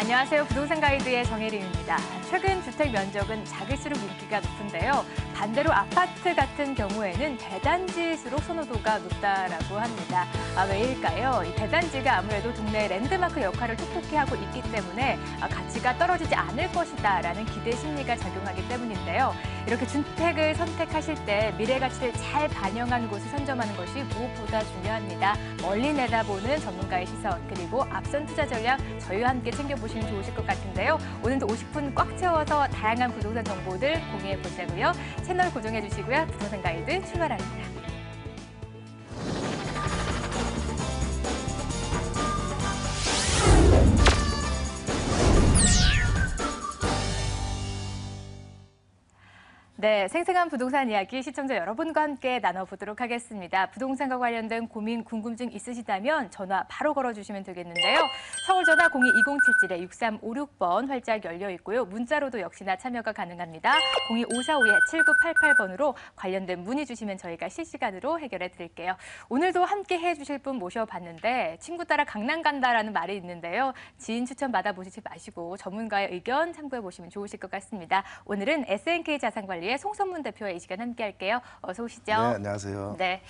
안녕하세요. 부동산 가이드의 정혜림입니다. 최근 주택 면적은 작을수록 인기가 높은데요. 반대로 아파트 같은 경우에는 대단지일수록 선호도가 높다라고 합니다. 왜일까요? 이 대단지가 아무래도 동네 랜드마크 역할을 톡톡히 하고 있기 때문에 가치가 떨어지지 않을 것이다라는 기대 심리가 작용하기 때문인데요. 이렇게 주택을 선택하실 때 미래 가치를 잘 반영한 곳을 선점하는 것이 무엇보다 중요합니다. 멀리 내다보는 전문가의 시선, 그리고 앞선 투자 전략 저희와 함께 챙겨보시면 좋으실 것 같은데요. 오늘도 50분 꽉 채워서 다양한 부동산 정보들 공유해 보자고요. 채널 고정해 주시고요. 부동산 가이드 출발합니다. 네, 생생한 부동산 이야기 시청자 여러분과 함께 나눠보도록 하겠습니다. 부동산과 관련된 고민, 궁금증 있으시다면 전화 바로 걸어주시면 되겠는데요. 서울 전화 02-2077-6356번 활짝 열려 있고요. 문자로도 역시나 참여가 가능합니다. 02-545-7988번으로 관련된 문의 주시면 저희가 실시간으로 해결해 드릴게요. 오늘도 함께 해주실 분 모셔봤는데 친구 따라 강남 간다라는 말이 있는데요. 지인 추천 받아보시지 마시고 전문가의 의견 참고해 보시면 좋으실 것 같습니다. 오늘은 SNK 자산관리 송선문 대표와 이 시간 함께 할게요. 어서 오시죠. 네, 안녕하세요. 네,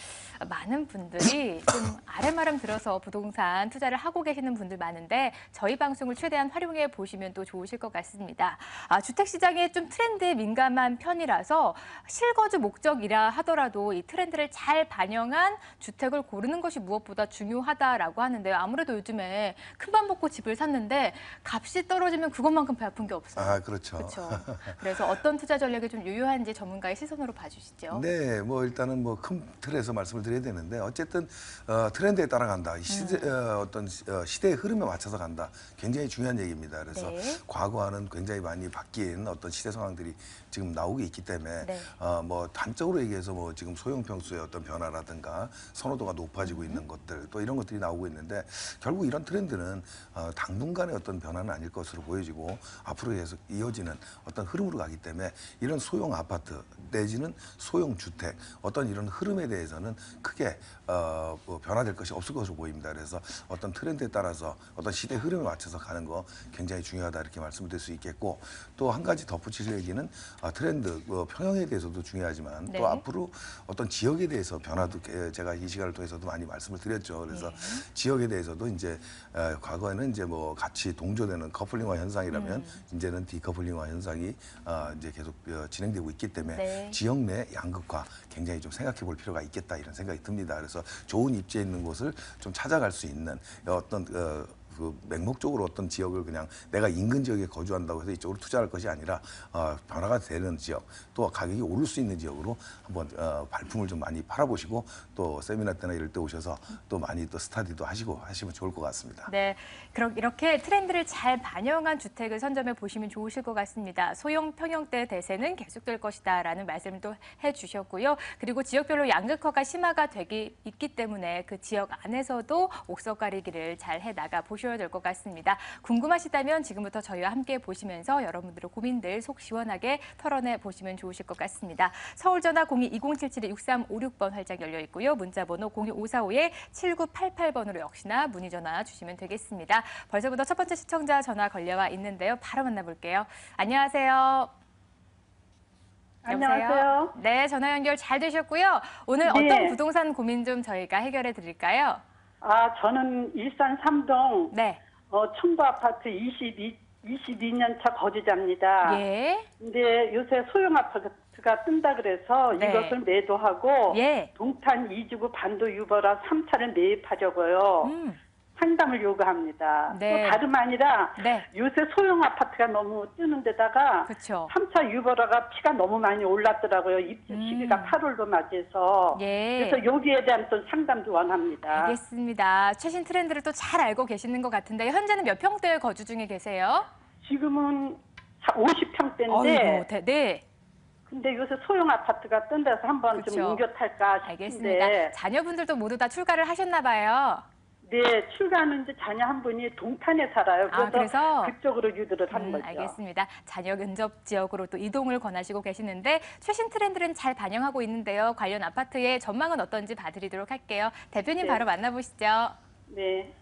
많은 분들이 좀 아름아름 들어서 부동산 투자를 하고 계시는 분들 많은데 저희 방송을 최대한 활용해 보시면 또 좋으실 것 같습니다. 주택 시장에 좀 트렌드에 민감한 편이라서 실거주 목적이라 하더라도 이 트렌드를 잘 반영한 주택을 고르는 것이 무엇보다 중요하다라고 하는데요. 아무래도 요즘에 큰맘 먹고 집을 샀는데 값이 떨어지면 그것만큼 배 아픈 게 없어요. 그렇죠. 그렇죠. 그래서 어떤 투자 전략이 좀 유효한지 전문가의 시선으로 봐주시죠. 네, 일단은 큰 틀에서 말씀을 드려야 되는데 어쨌든 트렌드에 따라간다. 어떤 시대의 흐름에 맞춰서 간다. 굉장히 중요한 얘기입니다. 그래서 네. 과거와는 굉장히 많이 바뀐 어떤 시대 상황들이 지금 나오고 있기 때문에 네. 단적으로 얘기해서 지금 소형 평수의 어떤 변화라든가 선호도가 높아지고 있는 것들 또 이런 것들이 나오고 있는데 결국 이런 트렌드는 당분간의 어떤 변화는 아닐 것으로 보여지고 앞으로 계속 이어지는 어떤 흐름으로 가기 때문에 이런 소형 아파트 내지는 소형 주택 어떤 이런 흐름에 대해서는 크게 변화될 것이 없을 것으로 보입니다. 그래서 어떤 트렌드에 따라서 어떤 시대 흐름에 맞춰서 가는 거 굉장히 중요하다 이렇게 말씀을 드릴 수 있겠고 또 한 가지 덧붙일 얘기는 트렌드 평형에 대해서도 중요하지만 네. 또 앞으로 어떤 지역에 대해서 변화도 제가 이 시간을 통해서도 많이 말씀을 드렸죠. 그래서 지역에 대해서도 이제 과거에는 이제 같이 동조되는 커플링화 현상이라면 이제는 디커플링화 현상이 이제 계속 진행되고 있기 때문에 네. 지역 내 양극화 굉장히 좀 생각해 볼 필요가 있겠다 이런 생각이 듭니다. 그래서 좋은 입지에 있는 곳을 좀 찾아갈 수 있는 어떤 맹목적으로 어떤 지역을 그냥 내가 인근 지역에 거주한다고 해서 이쪽으로 투자할 것이 아니라 변화가 되는 지역 또 가격이 오를 수 있는 지역으로 한번 발품을 좀 많이 팔아보시고 또 세미나 때나 이럴 때 오셔서 또 많이 또 스터디도 하시면 좋을 것 같습니다. 네, 그럼 이렇게 트렌드를 잘 반영한 주택을 선점해 보시면 좋으실 것 같습니다. 소형 평형대 대세는 계속될 것이다라는 말씀을 또 해주셨고요. 그리고 지역별로 양극화가 심화가 있기 때문에 그 지역 안에서도 옥석 가리기를 잘 해나가 보셔야 될 것 같습니다. 궁금하시다면 지금부터 저희와 함께 보시면서 여러분들의 고민들 속 시원하게 털어내 보시면 좋으실 것 같습니다. 서울 전화 02-2077-6356번 활짝 열려 있고요. 문자 번호 02-545-7988번으로 역시나 문의 전화 주시면 되겠습니다. 벌써부터 첫 번째 시청자 전화 걸려와 있는데요. 바로 만나볼게요. 안녕하세요. 안녕하세요. 네, 전화 연결 잘 되셨고요. 오늘 네. 어떤 부동산 고민 좀 저희가 해결해 드릴까요? 저는 일산 삼동 네. 청구 아파트 22년 차 거주자입니다. 예. 근데 요새 소형 아파트가 뜬다 그래서 네. 이것을 매도하고 예. 동탄 2주구 반도 유보라 3차를 매입하려고요. 상담을 요구합니다. 네. 또 다름 아니라 네. 요새 소형 아파트가 너무 뜨는 데다가 그렇죠. 3차 유보라가 피가 너무 많이 올랐더라고요. 입주 시기가 8월도 맞아서. 예. 그래서 여기에 대한 또 상담도 원합니다. 알겠습니다. 최신 트렌드를 또 잘 알고 계시는 것 같은데 현재는 몇 평대에 거주 중에 계세요? 지금은 50평대인데 네. 근데 요새 소형 아파트가 뜬 데서 한번 좀 그렇죠. 옮겨 탈까 싶은데. 알겠습니다. 자녀분들도 모두 다 출가를 하셨나 봐요. 네, 출가하는 이제 자녀 한 분이 동탄에 살아요. 그래서? 그쪽으로 유도를 한 거죠. 알겠습니다. 자녀 근접 지역으로 또 이동을 권하시고 계시는데 최신 트렌드는 잘 반영하고 있는데요. 관련 아파트의 전망은 어떤지 봐드리도록 할게요. 대표님 네. 바로 만나보시죠. 네.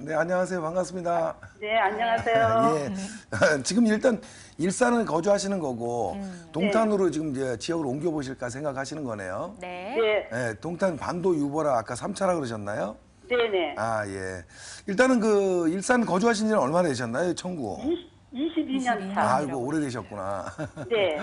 네, 안녕하세요. 반갑습니다. 네, 안녕하세요. 예. 지금 일단 일산은 거주하시는 거고 동탄으로 지금 이제 지역을 옮겨 보실까 생각하시는 거네요. 네. 네, 예, 동탄 반도 유보라 아까 3차라 그러셨나요? 네네. 아, 예. 일단은 그 일산 거주하신 지는 얼마나 되셨나요, 청구? 22년 차. 아이고, 오래되셨구나. 네,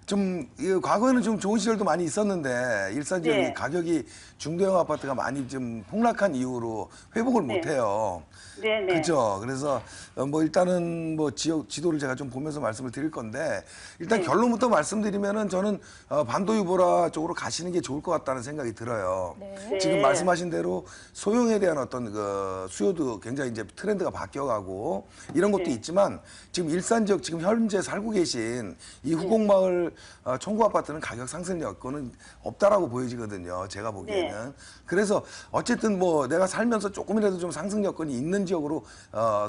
좀 과거에는 좀 좋은 시절도 많이 있었는데 일산 지역이 네. 가격이 중도형 아파트가 많이 좀 폭락한 이후로 회복을 네. 못 해요. 네네. 그렇죠. 그래서 뭐 일단은 뭐 지역 지도를 제가 좀 보면서 말씀을 드릴 건데 일단 네. 결론부터 말씀드리면은 저는 반도 유보라 쪽으로 가시는 게 좋을 것 같다는 생각이 들어요. 네. 지금 네. 말씀하신 대로 소형에 대한 어떤 그 수요도 굉장히 이제 트렌드가 바뀌어가고 이런 것도 네. 있지만 지금 일산 지역 지금 현재 살고 계신 이 후곡마을 청구 아파트는 가격 상승 여건은 없다라고 보여지거든요. 제가 보기에는. 그래서 어쨌든 뭐 내가 살면서 조금이라도 좀 상승 여건이 있는 지역으로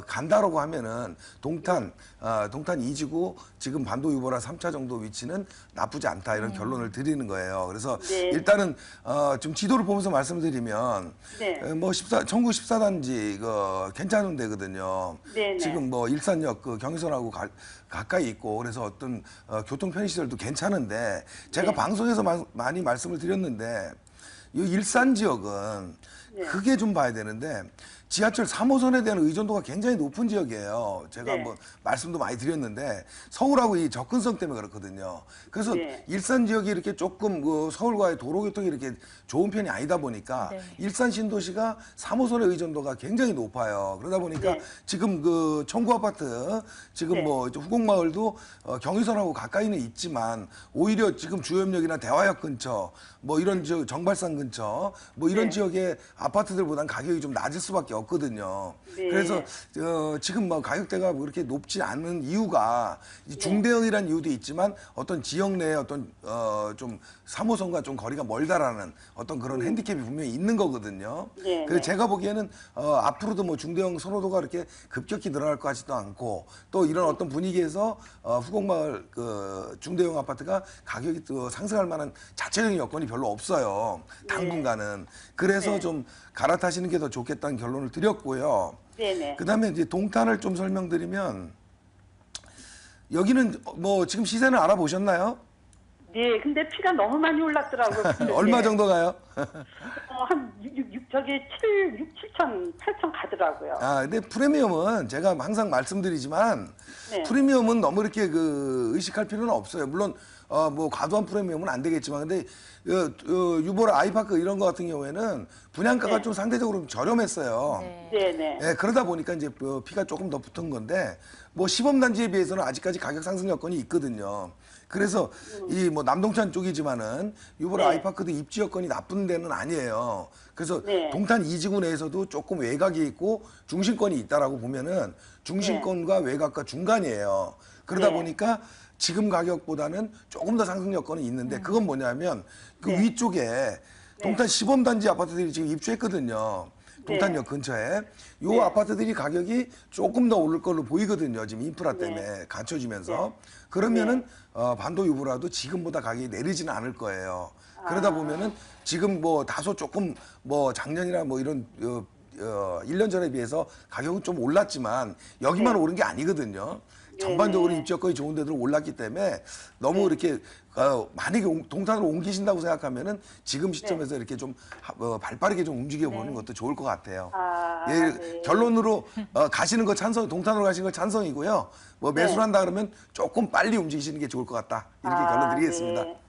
간다라고 하면은 동탄 2지구 지금 반도 유보라 3차 정도 위치는 나쁘지 않다 이런 결론을 드리는 거예요. 그래서 네. 일단은 지금 지도를 보면서 말씀드리면 네. 뭐 청구 14단지 괜찮은 데거든요. 네네. 지금 뭐 일산역 경의선하고 가까이 있고 그래서 어떤 교통 편의시설도 괜찮은데 제가 네. 방송에서 많이 말씀을 드렸는데 이 일산 지역은 네. 크게 좀 봐야 되는데 지하철 3호선에 대한 의존도가 굉장히 높은 지역이에요. 제가 네. 뭐 말씀도 많이 드렸는데 서울하고 이 접근성 때문에 그렇거든요. 그래서 네. 일산 지역이 이렇게 조금 그 서울과의 도로 교통이 이렇게 좋은 편이 아니다 보니까 네. 일산 신도시가 3호선의 의존도가 굉장히 높아요. 그러다 보니까 네. 지금 그 청구 아파트 지금 네. 뭐 후곡마을도 경의선하고 가까이는 있지만 오히려 지금 주요역이나 대화역 근처 뭐 이런 지역 정발산 근처 뭐 이런 네. 지역의 아파트들보다는 가격이 좀 낮을 수밖에 없거든요. 네. 그래서 지금 뭐 가격대가 뭐 그렇게 높지 않은 이유가 이 중대형이라는 이유도 있지만 어떤 지역 내에 어떤 좀 3호선과 좀 거리가 멀다라는 어떤 그런 핸디캡이 분명히 있는 거거든요. 네, 그래서 네. 제가 보기에는 앞으로도 뭐 중대형 선호도가 그렇게 급격히 늘어날 것 같지도 않고 또 이런 어떤 분위기에서 후곡마을 그 중대형 아파트가 가격이 또 상승할 만한 자체적인 여건이 별로 없어요. 당분간은. 그래서 네. 좀 갈아타시는 게 더 좋겠다는 결론을 드렸고요. 네네. 그다음에 이제 동탄을 좀 설명드리면 여기는 뭐 지금 시세는 알아보셨나요? 네, 근데 피가 너무 많이 올랐더라고요. 얼마 정도 가요? 한 7천, 8천 가더라고요. 근데 프리미엄은 제가 항상 말씀드리지만 네. 프리미엄은 너무 이렇게 그 의식할 필요는 없어요. 물론 뭐 과도한 프리미엄은 안 되겠지만 근데 유보라 아이파크 이런 거 같은 경우에는 분양가가 네. 좀 상대적으로 좀 저렴했어요. 네. 네네. 예, 그러다 보니까 이제 피가 조금 더 붙은 건데 뭐 시범 단지에 비해서는 아직까지 가격 상승 여건이 있거든요. 그래서 이 뭐 남동탄 쪽이지만은 유보라 네. 아이파크도 입지 여건이 나쁜 데는 아니에요. 그래서 네. 동탄 2지구 내에서도 조금 외곽이 있고 중심권이 있다라고 보면은 중심권과 외곽과 중간이에요. 그러다 네. 보니까 지금 가격보다는 조금 더 상승 여건이 있는데 그건 뭐냐면 그 네. 위쪽에 동탄 시범 단지 아파트들이 지금 입주했거든요. 동탄역 근처에 요 네. 아파트들이 가격이 조금 더 오를 걸로 보이거든요. 지금 인프라 네. 때문에 갖춰지면서 그러면은 반도 유보라도 지금보다 가격이 내리지는 않을 거예요. 그러다 보면은 지금 뭐 다소 조금 뭐 작년이나 뭐 이런 1년 전에 비해서 가격은 좀 올랐지만 여기만 네. 오른 게 아니거든요. 네, 전반적으로 네. 입지 여건이 좋은 데들 올랐기 때문에 너무 이렇게 만약에 동탄으로 옮기신다고 생각하면은 지금 시점에서 이렇게 좀 발빠르게 좀 움직여 보는 것도 좋을 것 같아요. 아, 예, 네. 결론으로 가시는 거 동탄으로 가시는 거 찬성이고요. 뭐 매수를 한다 그러면 조금 빨리 움직이시는 게 좋을 것 같다. 이렇게 결론 드리겠습니다. 네.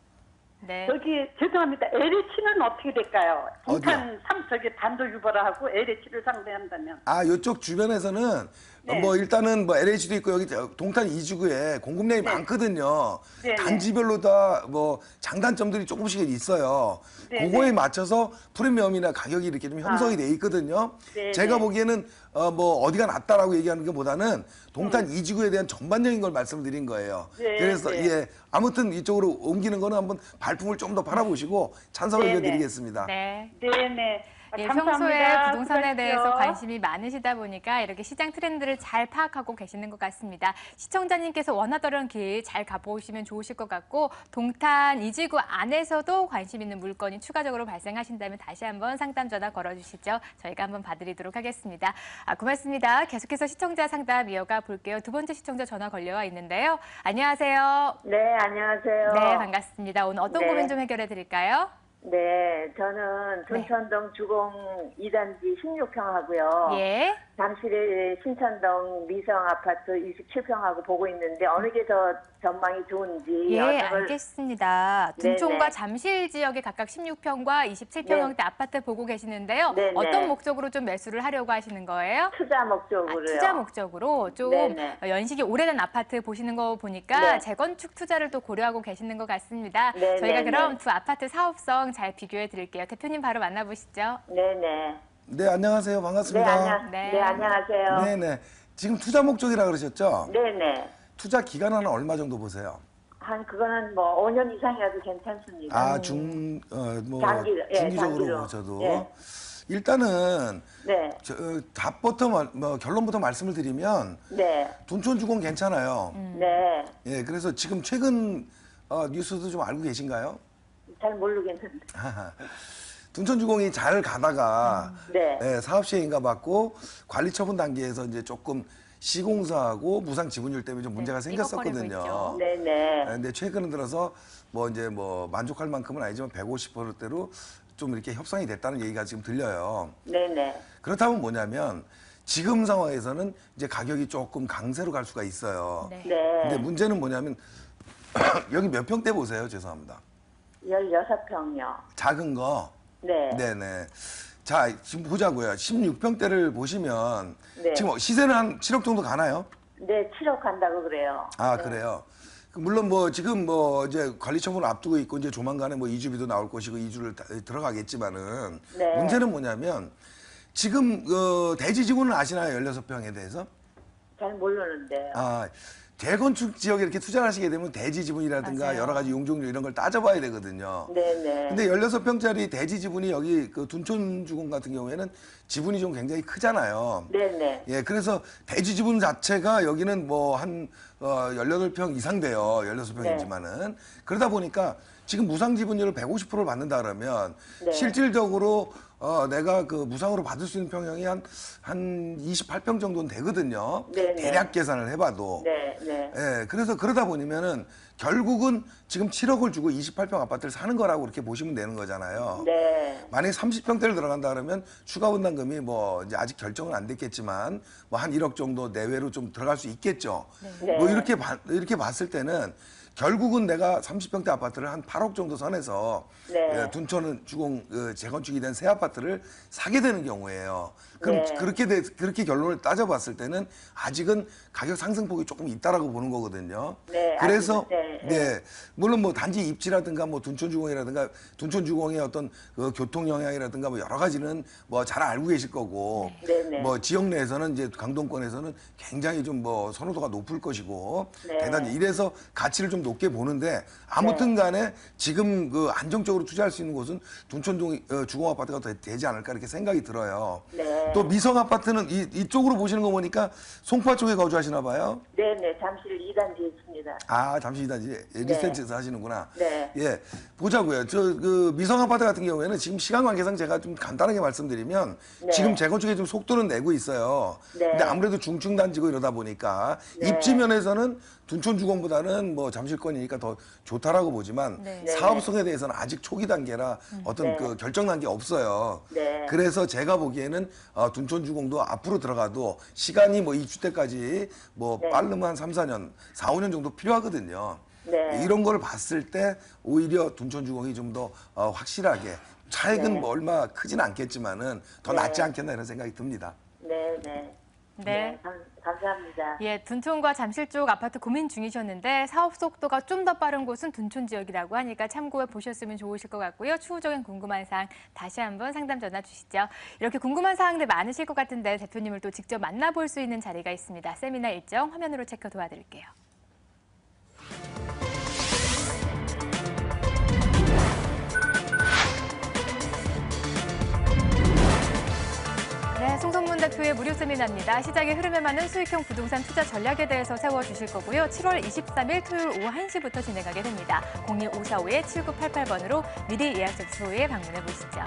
네. 저기 죄송합니다. LH는 어떻게 될까요? 동탄 저기 반도 유보라하고 LH를 상대한다면. 요쪽 주변에서는 네. 뭐 일단은 뭐 LH도 있고 여기 동탄 2지구에 공급량이 네. 많거든요. 네, 네. 단지별로 다 뭐 장단점들이 조금씩 있어요. 네, 그거에 네. 맞춰서 프리미엄이나 가격이 이렇게 좀 형성이 돼 있거든요. 네, 제가 네. 보기에는 뭐 어디가 낫다라고 얘기하는 것보다는 동탄 2지구에 대한 전반적인 걸 말씀드린 거예요. 네, 그래서 네. 예, 아무튼 이쪽으로 옮기는 거는 한번 발품을 좀 더 팔아보시고 찬성을 네, 네. 드리겠습니다. 네. 네네. 예, 감사합니다. 평소에 부동산에 수고하십시오. 대해서 관심이 많으시다 보니까 이렇게 시장 트렌드를 잘 파악하고 계시는 것 같습니다. 시청자님께서 원하던 길 잘 가보시면 좋으실 것 같고 동탄 이지구 안에서도 관심 있는 물건이 추가적으로 발생하신다면 다시 한번 상담 전화 걸어주시죠. 저희가 한번 봐드리도록 하겠습니다. 고맙습니다. 계속해서 시청자 상담 이어가 볼게요. 두 번째 시청자 전화 걸려와 있는데요. 안녕하세요. 네, 안녕하세요. 네, 반갑습니다. 오늘 어떤 네. 고민 좀 해결해 드릴까요? 네, 저는 둔천동 주공 2단지 16평하고요. 예. 잠실의 신천동 미성 아파트 27평하고 보고 있는데 어느 게 더 전망이 좋은지 예, 어떤 걸 알겠습니다. 네네. 둔촌과 잠실 지역에 각각 16평과 27평형대 아파트 보고 계시는데요. 네네. 어떤 목적으로 좀 매수를 하려고 하시는 거예요? 투자 목적으로요. 투자 목적으로 좀 네네. 연식이 오래된 아파트 보시는 거 보니까 네. 재건축 투자를 또 고려하고 계시는 것 같습니다. 네네네. 저희가 그럼 두 아파트 사업성 잘 비교해 드릴게요. 대표님 바로 만나보시죠. 네네. 네, 안녕하세요. 네, 반갑습니다. 네. 안녕하세요. 네네. 지금 투자 목적이라 그러셨죠? 네네. 투자 기간은 얼마 정도 보세요? 그거는 뭐 5년 이상이라도 괜찮습니다. 아, 뭐, 중기적으로 장기로. 보셔도. 예. 일단은, 네. 답부터, 결론부터 말씀을 드리면, 네. 둔촌주공 괜찮아요. 네. 예, 그래서 지금 최근, 뉴스도 좀 알고 계신가요? 잘 모르겠는데. 둔촌주공이 잘 가다가, 네. 예, 사업시행인가 받고, 관리처분 단계에서 이제 조금 시공사하고 무상 지분율 때문에 좀 문제가 네, 삐걱거리고 생겼었거든요. 있죠. 네네. 근데 최근 들어서 만족할 만큼은 아니지만 150%대로 좀 이렇게 협상이 됐다는 얘기가 지금 들려요. 네네. 그렇다면 뭐냐면 지금 상황에서는 이제 가격이 조금 강세로 갈 수가 있어요. 네. 근데 네. 문제는 뭐냐면 여기 몇 평대 보세요? 죄송합니다. 16평요. 작은 거. 네. 네네. 자, 지금 보자고요. 16평대를 보시면 네. 지금 시세는 한 7억 정도 가나요? 네, 7억 간다고 그래요. 아, 그래요. 물론 지금 이제 관리처분을 앞두고 있고 이제 조만간에 이주비도 나올 것이고 이주를 들어가겠지만은 네. 문제는 뭐냐면 지금 대지지구는 아시나요? 16평에 대해서? 잘 모르는데요. 재건축 지역에 이렇게 투자를 하시게 되면 대지 지분이라든가 맞아요. 여러 가지 용적률 이런 걸 따져봐야 되거든요. 네네. 근데 16평짜리 대지 지분이 여기 둔촌주공 같은 경우에는 지분이 좀 굉장히 크잖아요. 네네. 예, 그래서 대지 지분 자체가 여기는 한 18평 이상 돼요. 16평이지만은. 그러다 보니까 지금 무상 지분율을 150%를 받는다 그러면 네. 실질적으로 내가 그 무상으로 받을 수 있는 평형이 한 28평 정도는 되거든요. 네네. 대략 계산을 해봐도. 네, 네. 예, 그래서 그러다 보면은 결국은 지금 7억을 주고 28평 아파트를 사는 거라고 그렇게 보시면 되는 거잖아요. 네. 만약에 30평대를 들어간다 그러면 추가 분담금이 이제 아직 결정은 안 됐겠지만 한 1억 정도 내외로 좀 들어갈 수 있겠죠. 네. 이렇게 봤을 때는 결국은 내가 30평대 아파트를 한 8억 정도 선에서 네. 둔촌 주공 재건축이 된 새 아파트를 사게 되는 경우예요. 그럼 네. 그렇게 결론을 따져봤을 때는 아직은 가격 상승폭이 조금 있다라고 보는 거거든요. 네, 그래서 아직은, 네, 물론 단지 입지라든가 둔촌 주공이라든가 둔촌 주공의 어떤 교통 영향이라든가 여러 가지는 잘 알고 계실 거고 네네. 지역 내에서는 이제 강동권에서는 굉장히 좀 선호도가 높을 것이고 네. 대단히 이래서 가치를 좀 높게 보는데 아무튼 간에 지금 안정적으로 투자할 수 있는 곳은 둔촌 주공 아파트가 더 되지 않을까 이렇게 생각이 들어요. 네. 또 미성 아파트는 이쪽으로 보시는 거 보니까 송파 쪽에 거주하시나 봐요. 네네. 잠실 2단지에 있습니다. 잠시 이제 리센츠에서 하시는구나. 네. 예, 보자고요. 미성 아파트 같은 경우에는 지금 시간 관계상 제가 좀 간단하게 말씀드리면 네. 지금 재건축에 좀 속도는 내고 있어요. 네. 근데 아무래도 중층 단지고 이러다 보니까 네. 입지 면에서는 둔촌 주공보다는 잠실권이니까 더 좋다라고 보지만 네. 사업성에 대해서는 아직 초기 단계라 어떤 네. 그 결정 단계 없어요. 네. 그래서 제가 보기에는 둔촌 주공도 앞으로 들어가도 시간이 입주 때까지 네. 빠르면 한 3, 4년, 4, 5년 정도 필요하거든요. 네. 이런 걸 봤을 때 오히려 둔촌주공이 좀 더 확실하게 차액은 네. 얼마 크진 않겠지만은 더 네. 낫지 않겠나 이런 생각이 듭니다. 네네. 네. 감사합니다. 예, 둔촌과 잠실 쪽 아파트 고민 중이셨는데 사업 속도가 좀 더 빠른 곳은 둔촌 지역이라고 하니까 참고해 보셨으면 좋으실 것 같고요. 추후적인 궁금한 사항 다시 한번 상담 전화 주시죠. 이렇게 궁금한 사항들 많으실 것 같은데 대표님을 또 직접 만나볼 수 있는 자리가 있습니다. 세미나 일정 화면으로 체크 도와드릴게요. 네, 송선문 대표의 무료 세미나입니다. 시장의 흐름에 맞는 수익형 부동산 투자 전략에 대해서 세워주실 거고요. 7월 23일 토요일 오후 1시부터 진행하게 됩니다. 02545-7988번으로 미리 예약 접수에 방문해 보시죠.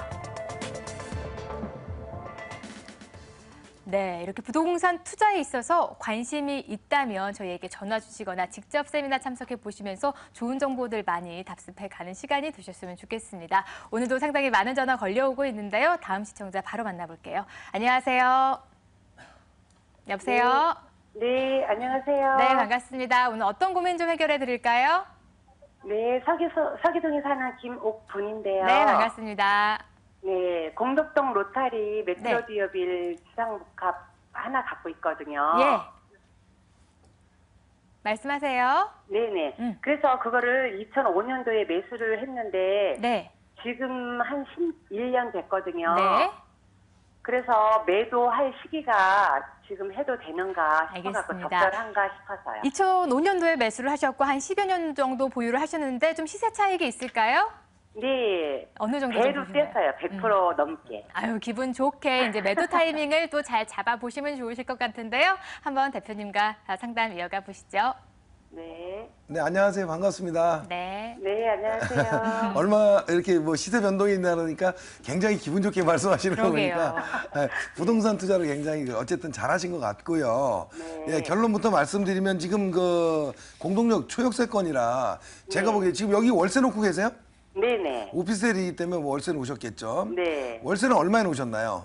네, 이렇게 부동산 투자에 있어서 관심이 있다면 저희에게 전화 주시거나 직접 세미나 참석해 보시면서 좋은 정보들 많이 답습해 가는 시간이 되셨으면 좋겠습니다. 오늘도 상당히 많은 전화 걸려오고 있는데요. 다음 시청자 바로 만나볼게요. 안녕하세요. 여보세요? 네, 안녕하세요. 네, 반갑습니다. 오늘 어떤 고민 좀 해결해 드릴까요? 네, 서기동에 사는 김옥분인데요. 네, 반갑습니다. 네, 공덕동 로타리 메트로디오빌 지상복합 하나 갖고 있거든요. 예. 말씀하세요. 네네. 그래서 그거를 2005년도에 매수를 했는데 네. 지금 한 11년 됐거든요. 네. 그래서 매도할 시기가 지금 해도 되는가 싶어서 알겠습니다. 적절한가 싶어서요. 2005년도에 매수를 하셨고 한 10여 년 정도 보유를 하셨는데 좀 시세 차익이 있을까요? 네. 어느 정도 배로 좀 보시나요? 뗐어요. 100% 넘게. 아유, 기분 좋게 이제 매도 타이밍을 또 잘 잡아보시면 좋으실 것 같은데요. 한번 대표님과 상담 이어가 보시죠. 네. 네, 안녕하세요. 반갑습니다. 네. 네, 안녕하세요. 얼마 이렇게 뭐 시세 변동이 있나 그러니까 굉장히 기분 좋게 말씀하시는 거 그러게요. 보니까 부동산 투자를 굉장히 어쨌든 잘하신 것 같고요. 네. 예, 결론부터 말씀드리면 지금 그 공동력 초역세권이라 제가 보기에 지금 여기 월세 놓고 계세요? 네네. 오피스텔이기 때문에 뭐 월세 놓으셨겠죠? 네. 월세는 얼마에 놓으셨나요?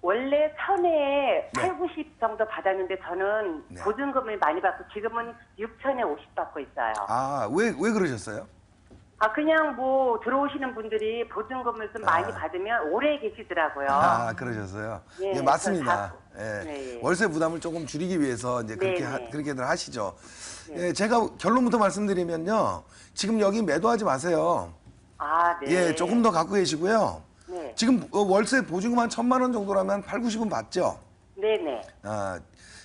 원래 천에 8, 90 정도 받았는데 저는 네. 보증금을 많이 받고 지금은 6천에 50 받고 있어요. 아, 왜 그러셨어요? 그냥 뭐 들어오시는 분들이 보증금을 좀 많이 받으면 오래 계시더라고요. 아, 그러셨어요. 네, 예, 맞습니다. 그래서 예. 네. 월세 부담을 조금 줄이기 위해서 이제 그렇게 네, 네. 그렇게들 하시죠. 예, 제가 결론부터 말씀드리면요. 지금 여기 매도하지 마세요. 아, 네. 예, 조금 더 갖고 계시고요. 네. 지금 월세 보증금 한 1,000만 원 정도라면 8, 90은 받죠. 네네. 아,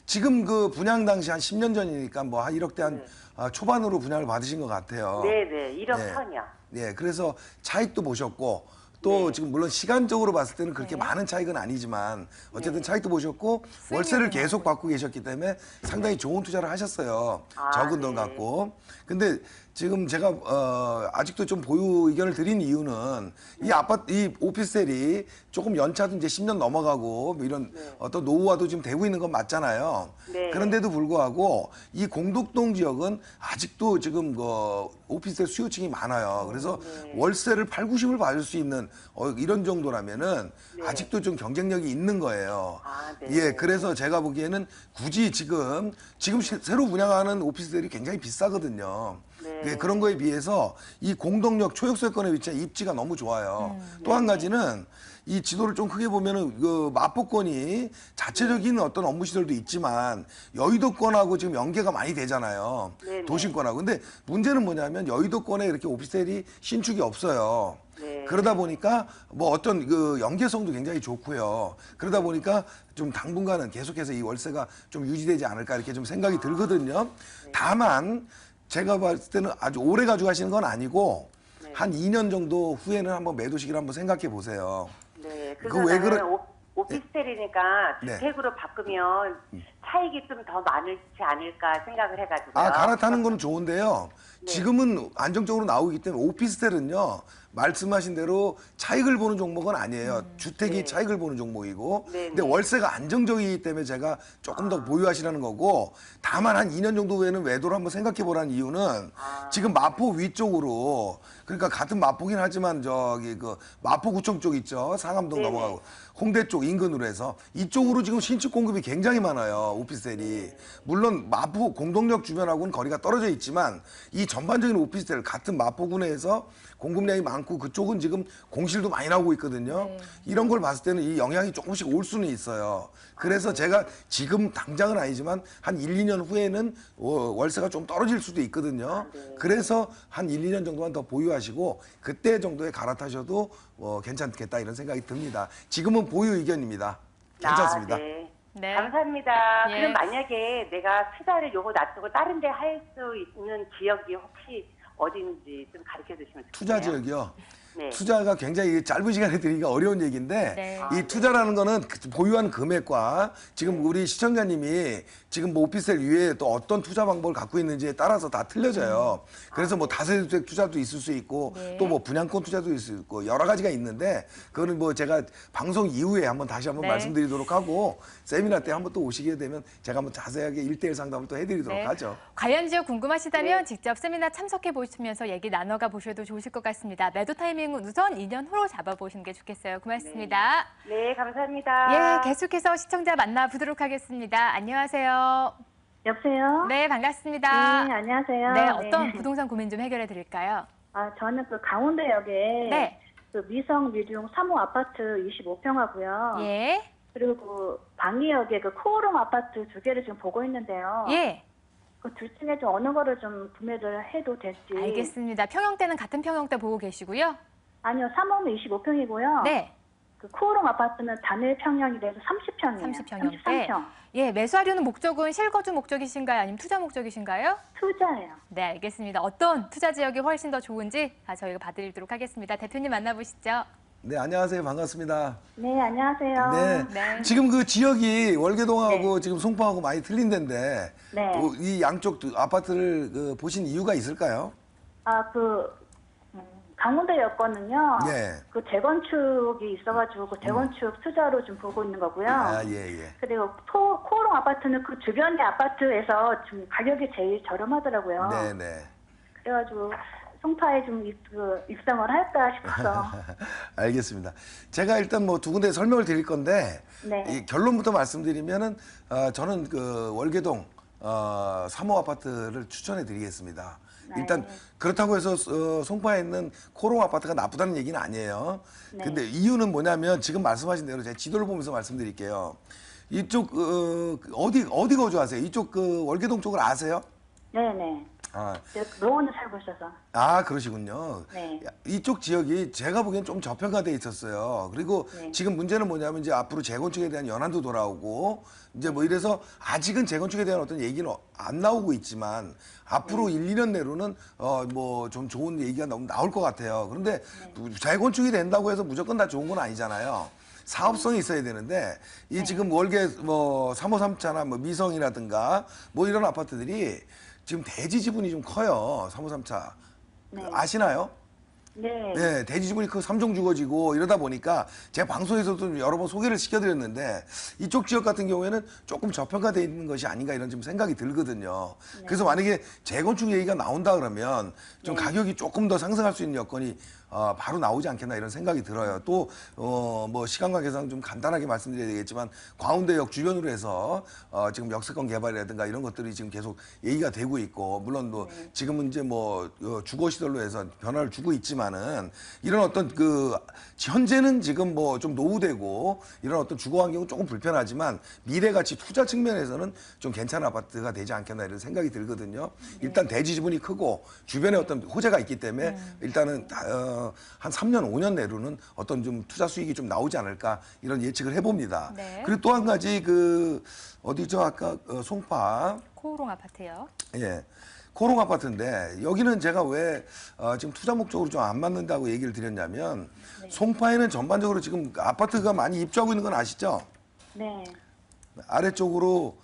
지금 그 분양 당시 한 10년 전이니까 뭐 한 1억대 한 초반으로 분양을 받으신 것 같아요. 네네. 1억 네. 천이요. 예, 그래서 차익도 보셨고 또 네. 지금 물론 시간적으로 봤을 때는 그렇게 많은 차익은 아니지만 어쨌든 차익도 보셨고 월세를 계속 받고 계셨기 때문에 상당히 좋은 투자를 하셨어요. 적은 돈 네. 갖고. 근데 지금 제가 아직도 좀 보유 의견을 드린 이유는 이 아파트, 이 오피스텔이 조금 연차도 이제 10년 넘어가고 뭐 이런 어떤 노후화도 지금 되고 있는 건 맞잖아요. 네. 그런데도 불구하고 이 공덕동 지역은 아직도 지금 그 오피스텔 수요층이 많아요. 그래서 월세를 8, 90을 받을 수 있는 이런 정도라면은 아직도 좀 경쟁력이 있는 거예요. 아, 네. 예, 그래서 제가 보기에는 굳이 지금 새로 분양하는 오피스텔이 굉장히 비싸거든요. 네. 예, 그런 거에 비해서 이 공덕역 초역세권에 위치한 입지가 너무 좋아요. 또 한 가지는 이 지도를 좀 크게 보면은 그 마포권이 자체적인 어떤 업무 시설도 있지만 여의도권하고 지금 연계가 많이 되잖아요. 네네. 도심권하고. 근데 문제는 뭐냐면 여의도권에 이렇게 오피스텔이 신축이 없어요. 네. 그러다 보니까 뭐 어떤 그 연계성도 굉장히 좋고요. 그러다 보니까 좀 당분간은 계속해서 이 월세가 좀 유지되지 않을까 이렇게 좀 생각이 들거든요. 다만 제가 봤을 때는 아주 오래 가져가시는 건 아니고 한 2년 정도 후에는 한번 매도 시기를 한번 생각해 보세요. 네. 그거 그래서 왜 나는 그래- 오피스텔이니까 네. 주택으로 바꾸면 차익이 좀 더 많을지 않을까 생각을 해가지고요. 아, 갈아타는 건 좋은데요. 지금은 안정적으로 나오기 때문에 오피스텔은요. 말씀하신 대로 차익을 보는 종목은 아니에요. 주택이 네. 차익을 보는 종목이고. 네, 근데 네. 월세가 안정적이기 때문에 제가 조금 더 보유하시라는 거고. 다만 한 2년 정도 후에는 매도를 한번 생각해 보라는 이유는 지금 마포 위쪽으로 그러니까 같은 마포긴 하지만 저기 그 마포구청 쪽 있죠. 상암동 네네. 넘어가고 홍대 쪽 인근으로 해서 이쪽으로 지금 신축 공급이 굉장히 많아요. 오피스텔이. 물론 마포 공동역 주변하고는 거리가 떨어져 있지만 이 전반적인 오피스텔 같은 마포구내에서 공급량이 많고 그쪽은 지금 공실도 많이 나오고 있거든요. 이런 걸 봤을 때는 이 영향이 조금씩 올 수는 있어요. 그래서 제가 지금 당장은 아니지만 한 1, 2년 후에는 월세가 좀 떨어질 수도 있거든요. 그래서 한 1, 2년 정도만 더 보유하시고 그때 정도에 갈아타셔도 괜찮겠다 이런 생각이 듭니다. 지금은 보유 의견입니다. 괜찮습니다. 아, 네. 네. 감사합니다. 예. 그럼 만약에 내가 투자를 요거 놔두고 다른 데 할 수 있는 지역이 혹시 어딘지 좀 가르쳐 주시면 좋겠네요. 투자 지역이요. 네. 투자가 굉장히 짧은 시간에 들기가 어려운 얘기인데 네. 이 투자라는 거는 보유한 금액과 지금 우리 시청자님이 지금 뭐 오피스텔 위에 또 어떤 투자 방법을 갖고 있는지에 따라서 다 틀려져요. 그래서 뭐 다세대주택 투자도 있을 수 있고 네. 또 뭐 분양권 투자도 있을 수 있고 여러 가지가 있는데 그거는 뭐 제가 방송 이후에 다시 한번 네. 말씀드리도록 하고 세미나 때 한번 또 오시게 되면 제가 한번 자세하게 1대1 상담을 또 해드리도록 네. 하죠. 관련 지역 궁금하시다면 네. 직접 세미나 참석해 보시면서 얘기 나눠가 보셔도 좋으실 것 같습니다. 매도 타이밍은 우선 2년 후로 잡아보시는 게 좋겠어요. 고맙습니다. 네, 감사합니다. 예, 계속해서 시청자 만나보도록 하겠습니다. 안녕하세요. 여보세요? 네, 반갑습니다. 네, 안녕하세요. 네, 어떤 부동산 고민 좀 해결해 드릴까요? 저는 그 강원도역에 네. 그 미성 미중 3호 아파트 25평하고요. 예. 그리고 그 방위역에 그 코오롱 아파트 두 개를 지금 보고 있는데요. 예. 그 둘 중에 좀 어느 거를 좀 구매를 해도 될지. 알겠습니다. 평형대는 같은 평형대 보고 계시고요. 아니요, 3호는 25평이고요. 네. 그 코오롱 아파트는 단일 평형이 돼서 30평이에요. 30평형대. 33평. 예, 매수하려는 목적은 실거주 목적이신가요? 아니면 투자 목적이신가요? 투자예요. 네, 알겠습니다. 어떤 투자 지역이 훨씬 더 좋은지 저희가 봐드리도록 하겠습니다. 대표님 만나보시죠. 네, 안녕하세요. 반갑습니다. 네, 안녕하세요. 네. 네. 지금 그 지역이 월계동하고 지금 송파하고 많이 틀린 데인데 네. 이 양쪽 아파트를 보신 이유가 있을까요? 강원도 여건은요. 네. 그 재건축이 있어가지고 그 재건축 투자로 좀 보고 있는 거고요. 예. 그리고 코오롱 아파트는 그 주변의 아파트에서 좀 가격이 제일 저렴하더라고요. 네. 그래가지고 송파에 좀 입성을 할까 싶어서. 알겠습니다. 제가 일단 뭐 두 군데 설명을 드릴 건데 네. 이 결론부터 말씀드리면은 저는 그 월계동 3호 아파트를 추천해 드리겠습니다. 네. 일단 그렇다고 해서 송파에 있는 코롱 아파트가 나쁘다는 얘기는 아니에요. 네. 근데 이유는 뭐냐면 지금 말씀하신 대로 제가 지도를 보면서 말씀드릴게요. 이쪽 어디 거주하세요? 이쪽 그 월계동 쪽을 아세요? 네네. 아, 노원에 살고 있어서. 그러시군요. 네. 이쪽 지역이 제가 보기엔 좀 저평가돼 있었어요. 그리고 네. 지금 문제는 뭐냐면 이제 앞으로 재건축에 대한 연한도 돌아오고 이제 뭐 이래서 아직은 재건축에 대한 어떤 얘기는 안 나오고 있지만 앞으로 1, 2년 내로는 뭐 좀 좋은 얘기가 나올 것 같아요. 그런데 재건축이 된다고 해서 무조건 다 좋은 건 아니잖아요. 사업성이 있어야 되는데 이 지금 월계 뭐 3호 3차나 뭐 미성이라든가 뭐 이런 아파트들이 지금 대지 지분이 좀 커요. 3호 3차. 네. 아시나요? 네. 네, 대지 지분이 크고 3종 주거지고 이러다 보니까 제가 방송에서도 여러 번 소개를 시켜드렸는데 이쪽 지역 같은 경우에는 조금 저평가되어 있는 것이 아닌가 이런 좀 생각이 들거든요. 그래서 만약에 재건축 얘기가 나온다 그러면 좀 가격이 조금 더 상승할 수 있는 여건이 바로 나오지 않겠나 이런 생각이 들어요. 또 뭐 시간 관계상 좀 간단하게 말씀드려야 되겠지만 광운대역 주변으로 해서 지금 역세권 개발이라든가 이런 것들이 지금 계속 얘기가 되고 있고 물론 뭐 지금은 이제 뭐 주거 시설로 해서 변화를 주고 있지만은 이런 어떤 그 현재는 지금 뭐 좀 노후되고 이런 어떤 주거 환경은 조금 불편하지만 미래 가치 투자 측면에서는 좀 괜찮은 아파트가 되지 않겠나 이런 생각이 들거든요. 일단 대지 지분이 크고 주변에 어떤 호재가 있기 때문에 일단은 한 3년, 5년 내로는 어떤 좀 투자 수익이 좀 나오지 않을까 이런 예측을 해봅니다. 네. 그리고 또 한 가지 그 어디죠 아까 송파 코오롱 아파트요. 예. 코롱 아파트인데 여기는 제가 왜 지금 투자 목적으로 좀 안 맞는다고 얘기를 드렸냐면 송파에는 전반적으로 지금 아파트가 많이 입주하고 있는 건 아시죠? 네. 아래쪽으로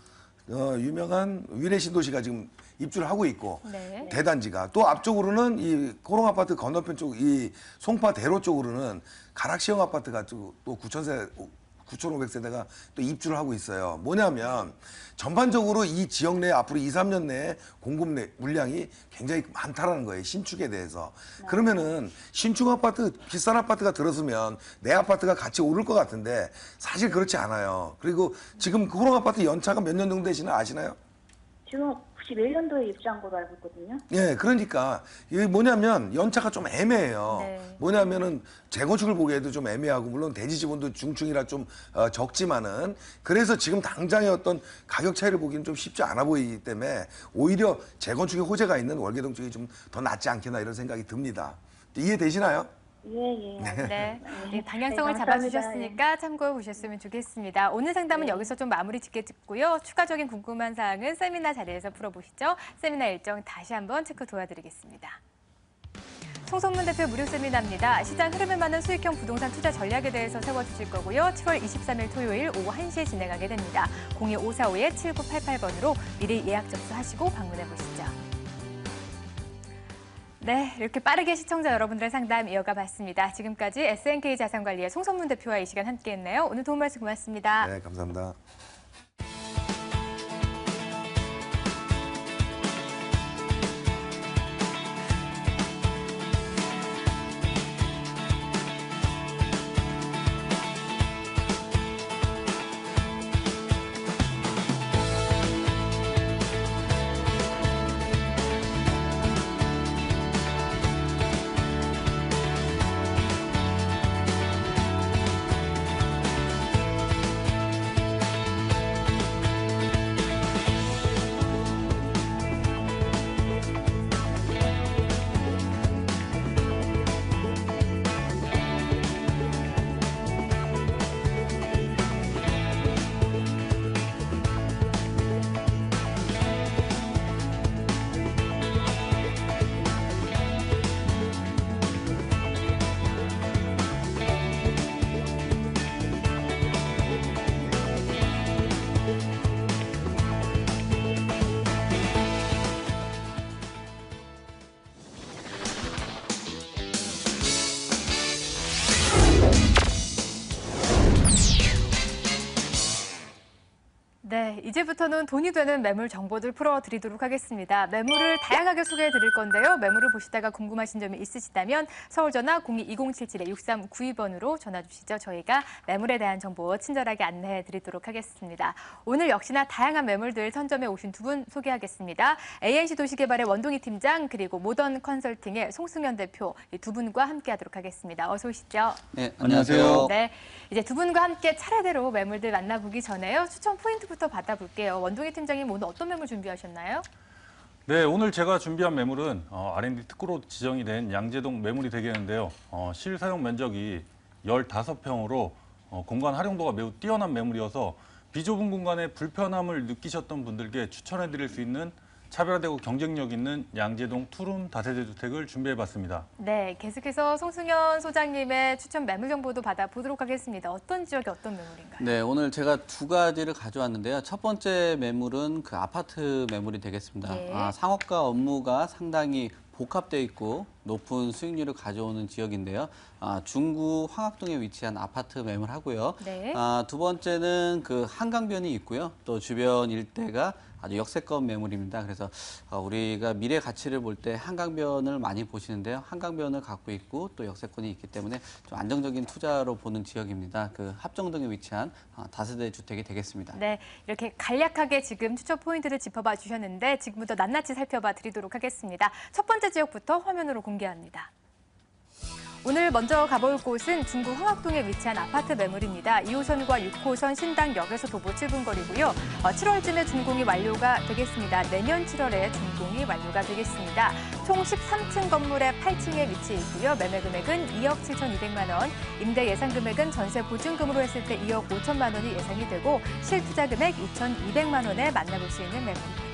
유명한 위례신도시가 지금 입주를 하고 있고 네. 대단지가 또 앞쪽으로는 이 코롱 아파트 건너편 쪽 이 송파 대로 쪽으로는 가락시형 아파트가 또 9,500세대가 또 입주를 하고 있어요. 뭐냐면 전반적으로 이 지역 내에 앞으로 2, 3년 내에 공급 물량이 굉장히 많다라는 거예요. 신축에 대해서. 그러면은 신축 아파트, 비싼 아파트가 들어서면 내 아파트가 같이 오를 것 같은데 사실 그렇지 않아요. 그리고 지금 코롱 아파트 연차가 몇 년 정도 되시나 아시나요? 지금 91년도에 입주한 걸로 알고 있거든요. 예, 그러니까 이게 뭐냐면 연차가 좀 애매해요. 네. 뭐냐면은 재건축을 보기에도 좀 애매하고 물론 대지 지분도 중층이라 좀 적지만은 그래서 지금 당장의 어떤 가격 차이를 보기는 좀 쉽지 않아 보이기 때문에 오히려 재건축의 호재가 있는 월계동 쪽이 좀 더 낫지 않겠나 이런 생각이 듭니다. 이해되시나요? 예. 네. 이 방향성을 네, 감사합니다. 잡아주셨으니까 참고해 보셨으면 좋겠습니다. 오늘 상담은 여기서 좀 마무리 짓고요. 추가적인 궁금한 사항은 세미나 자리에서 풀어보시죠. 세미나 일정 다시 한번 체크 도와드리겠습니다. 송선문 대표 무료 세미나입니다. 시장 흐름에 맞는 수익형 부동산 투자 전략에 대해서 세워주실 거고요. 7월 23일 토요일 오후 1시에 진행하게 됩니다. 02-545-7988번으로 미리 예약 접수하시고 방문해 보시죠. 네, 이렇게 빠르게 시청자 여러분들의 상담 이어가 봤습니다. 지금까지 SNK 자산관리의 송선문 대표와 이 시간 함께했네요. 오늘 도움 말씀 고맙습니다. 네, 감사합니다. 네, 이제부터는 돈이 되는 매물 정보들 풀어드리도록 하겠습니다. 매물을 다양하게 소개해드릴 건데요. 매물을 보시다가 궁금하신 점이 있으시다면 서울전화 02-2077-6392번으로 전화 주시죠. 저희가 매물에 대한 정보 친절하게 안내해드리도록 하겠습니다. 오늘 역시나 다양한 매물들 선점해 오신 두 분 소개하겠습니다. ANC 도시개발의 원동희 팀장 그리고 모던 컨설팅의 송승현 대표 이 두 분과 함께하도록 하겠습니다. 어서 오시죠. 네, 안녕하세요. 네, 이제 두 분과 함께 차례대로 매물들 만나보기 전에요. 추천 포인트부터 받아볼게요. 원동희 팀장님 오늘 어떤 매물 준비하셨나요? 네, 오늘 제가 준비한 매물은 R&D 특구로 지정이 된 양재동 매물이 되겠는데요. 실사용 면적이 15평으로 공간 활용도가 매우 뛰어난 매물이어서 비좁은 공간에 불편함을 느끼셨던 분들께 추천해드릴 수 있는 차별화되고 경쟁력 있는 양재동 투룸 다세대 주택을 준비해봤습니다. 네, 계속해서 송승현 소장님의 추천 매물 정보도 받아보도록 하겠습니다. 어떤 지역에 어떤 매물인가요? 네, 오늘 제가 두 가지를 가져왔는데요. 첫 번째 매물은 그 아파트 매물이 되겠습니다. 네. 상업과 업무가 상당히 복합되어 있고 높은 수익률을 가져오는 지역인데요. 중구 황학동에 위치한 아파트 매물하고요. 네. 두 번째는 그 한강변이 있고요. 또 주변 일대가 아주 역세권 매물입니다. 그래서 우리가 미래 가치를 볼 때 한강변을 많이 보시는데요. 한강변을 갖고 있고 또 역세권이 있기 때문에 좀 안정적인 투자로 보는 지역입니다. 그 합정동에 위치한 다세대 주택이 되겠습니다. 네, 이렇게 간략하게 지금 추천 포인트를 짚어봐 주셨는데 지금부터 낱낱이 살펴봐 드리도록 하겠습니다. 첫 번째 지역부터 화면으로 공개합니다. 오늘 먼저 가볼 곳은 중구 황학동에 위치한 아파트 매물입니다. 2호선과 6호선 신당역에서 도보 7분 거리고요. 7월쯤에 준공이 완료가 되겠습니다. 내년 7월에 준공이 완료가 되겠습니다. 총 13층 건물의 8층에 위치해 있고요. 매매 금액은 2억 7,200만 원, 임대 예상 금액은 전세 보증금으로 했을 때 2억 5천만 원이 예상이 되고 실투자 금액 2,200만 원에 만나볼 수 있는 매물입니다.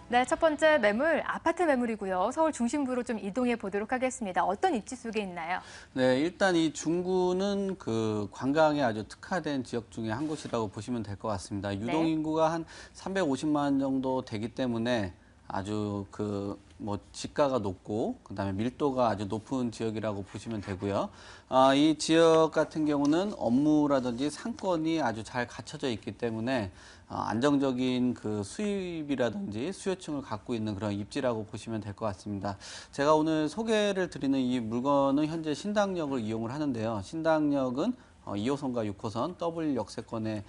네, 첫 번째 매물, 아파트 매물이고요. 서울 중심부로 좀 이동해 보도록 하겠습니다. 어떤 입지 속에 있나요? 네, 일단 이 중구는 그 관광에 아주 특화된 지역 중에 한 곳이라고 보시면 될 것 같습니다. 유동 인구가 한 350만 정도 되기 때문에 아주 지가가 높고 그다음에 밀도가 아주 높은 지역이라고 보시면 되고요. 이 지역 같은 경우는 업무라든지 상권이 아주 잘 갖춰져 있기 때문에 안정적인 그 수입이라든지 수요층을 갖고 있는 그런 입지라고 보시면 될 것 같습니다. 제가 오늘 소개를 드리는 이 물건은 현재 신당역을 이용을 하는데요. 신당역은 2호선과 6호선 더블 역세권에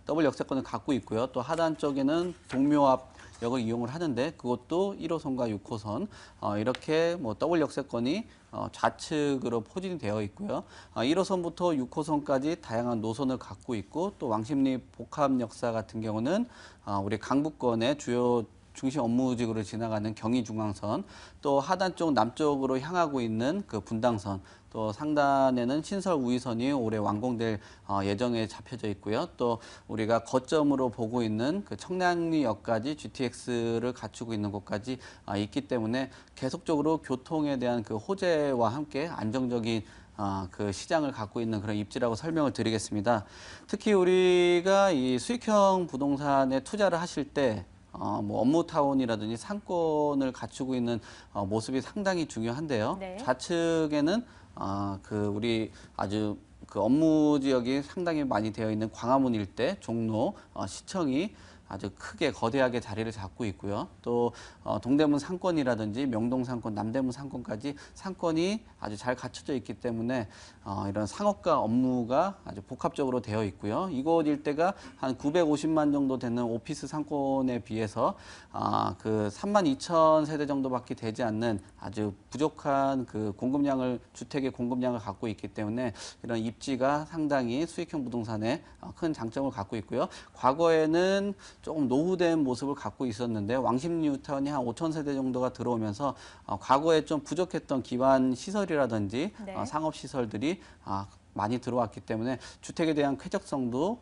더블 역세권을 갖고 있고요. 또 하단 쪽에는 동묘 앞 역을 이용을 하는데 그것도 1호선과 6호선 이렇게 더블 역세권이 좌측으로 포진이 되어 있고요. 1호선부터 6호선까지 다양한 노선을 갖고 있고 또 왕십리 복합역사 같은 경우는 우리 강북권의 주요 중심 업무직으로 지나가는 경의중앙선, 또 하단 쪽 남쪽으로 향하고 있는 그 분당선, 또 상단에는 신설 우회선이 올해 완공될 예정에 잡혀져 있고요. 또 우리가 거점으로 보고 있는 그 청량리역까지 GTX를 갖추고 있는 곳까지 있기 때문에 계속적으로 교통에 대한 그 호재와 함께 안정적인 그 시장을 갖고 있는 그런 입지라고 설명을 드리겠습니다. 특히 우리가 이 수익형 부동산에 투자를 하실 때 뭐 업무타운이라든지 상권을 갖추고 있는 모습이 상당히 중요한데요. 네. 좌측에는 그 우리 아주 그 업무 지역이 상당히 많이 되어 있는 광화문 일대, 종로, 시청이 아주 크게 거대하게 자리를 잡고 있고요. 또 동대문 상권이라든지 명동 상권, 남대문 상권까지 상권이 아주 잘 갖춰져 있기 때문에 이런 상업과 업무가 아주 복합적으로 되어 있고요. 이곳 일대가 한 950만 정도 되는 오피스 상권에 비해서 그 32,000 세대 정도밖에 되지 않는 아주 부족한 그 주택의 공급량을 갖고 있기 때문에 이런 입지가 상당히 수익형 부동산에 큰 장점을 갖고 있고요. 과거에는 조금 노후된 모습을 갖고 있었는데 왕십 뉴타운이 한 5천 세대 정도가 들어오면서 과거에 좀 부족했던 기반 시설이라든지 네. 상업 시설들이 많이 들어왔기 때문에 주택에 대한 쾌적성도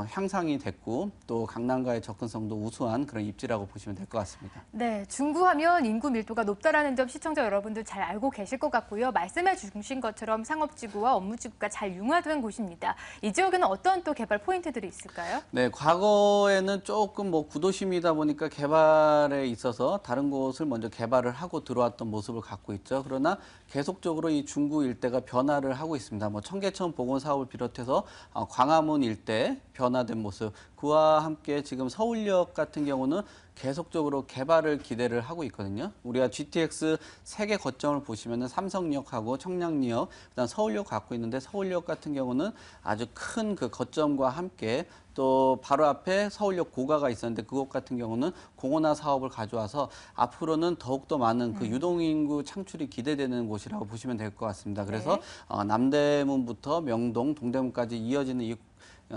향상이 됐고 또 강남과의 접근성도 우수한 그런 입지라고 보시면 될 것 같습니다. 네, 중구하면 인구 밀도가 높다라는 점 시청자 여러분들 잘 알고 계실 것 같고요. 말씀해 주신 것처럼 상업지구와 업무지구가 잘 융화된 곳입니다. 이 지역에는 어떤 또 개발 포인트들이 있을까요? 네, 과거에는 조금 뭐 구도심이다 보니까 개발에 있어서 다른 곳을 먼저 개발을 하고 들어왔던 모습을 갖고 있죠. 그러나 계속적으로 이 중구 일대가 변화를 하고 있습니다. 뭐 청계천 복원 사업을 비롯해서 광화문 일대 변화된 모습, 그와 함께 지금 서울역 같은 경우는 계속적으로 개발을 기대를 하고 있거든요. 우리가 GTX 3개 거점을 보시면은 삼성역하고 청량리역, 그다음 서울역 갖고 있는데 서울역 같은 경우는 아주 큰 그 거점과 함께 또 바로 앞에 서울역 고가가 있었는데 그곳 같은 경우는 공원화 사업을 가져와서 앞으로는 더욱더 많은 그 유동인구 창출이 기대되는 곳이라고 보시면 될 것 같습니다. 그래서 남대문부터 명동, 동대문까지 이어지는 이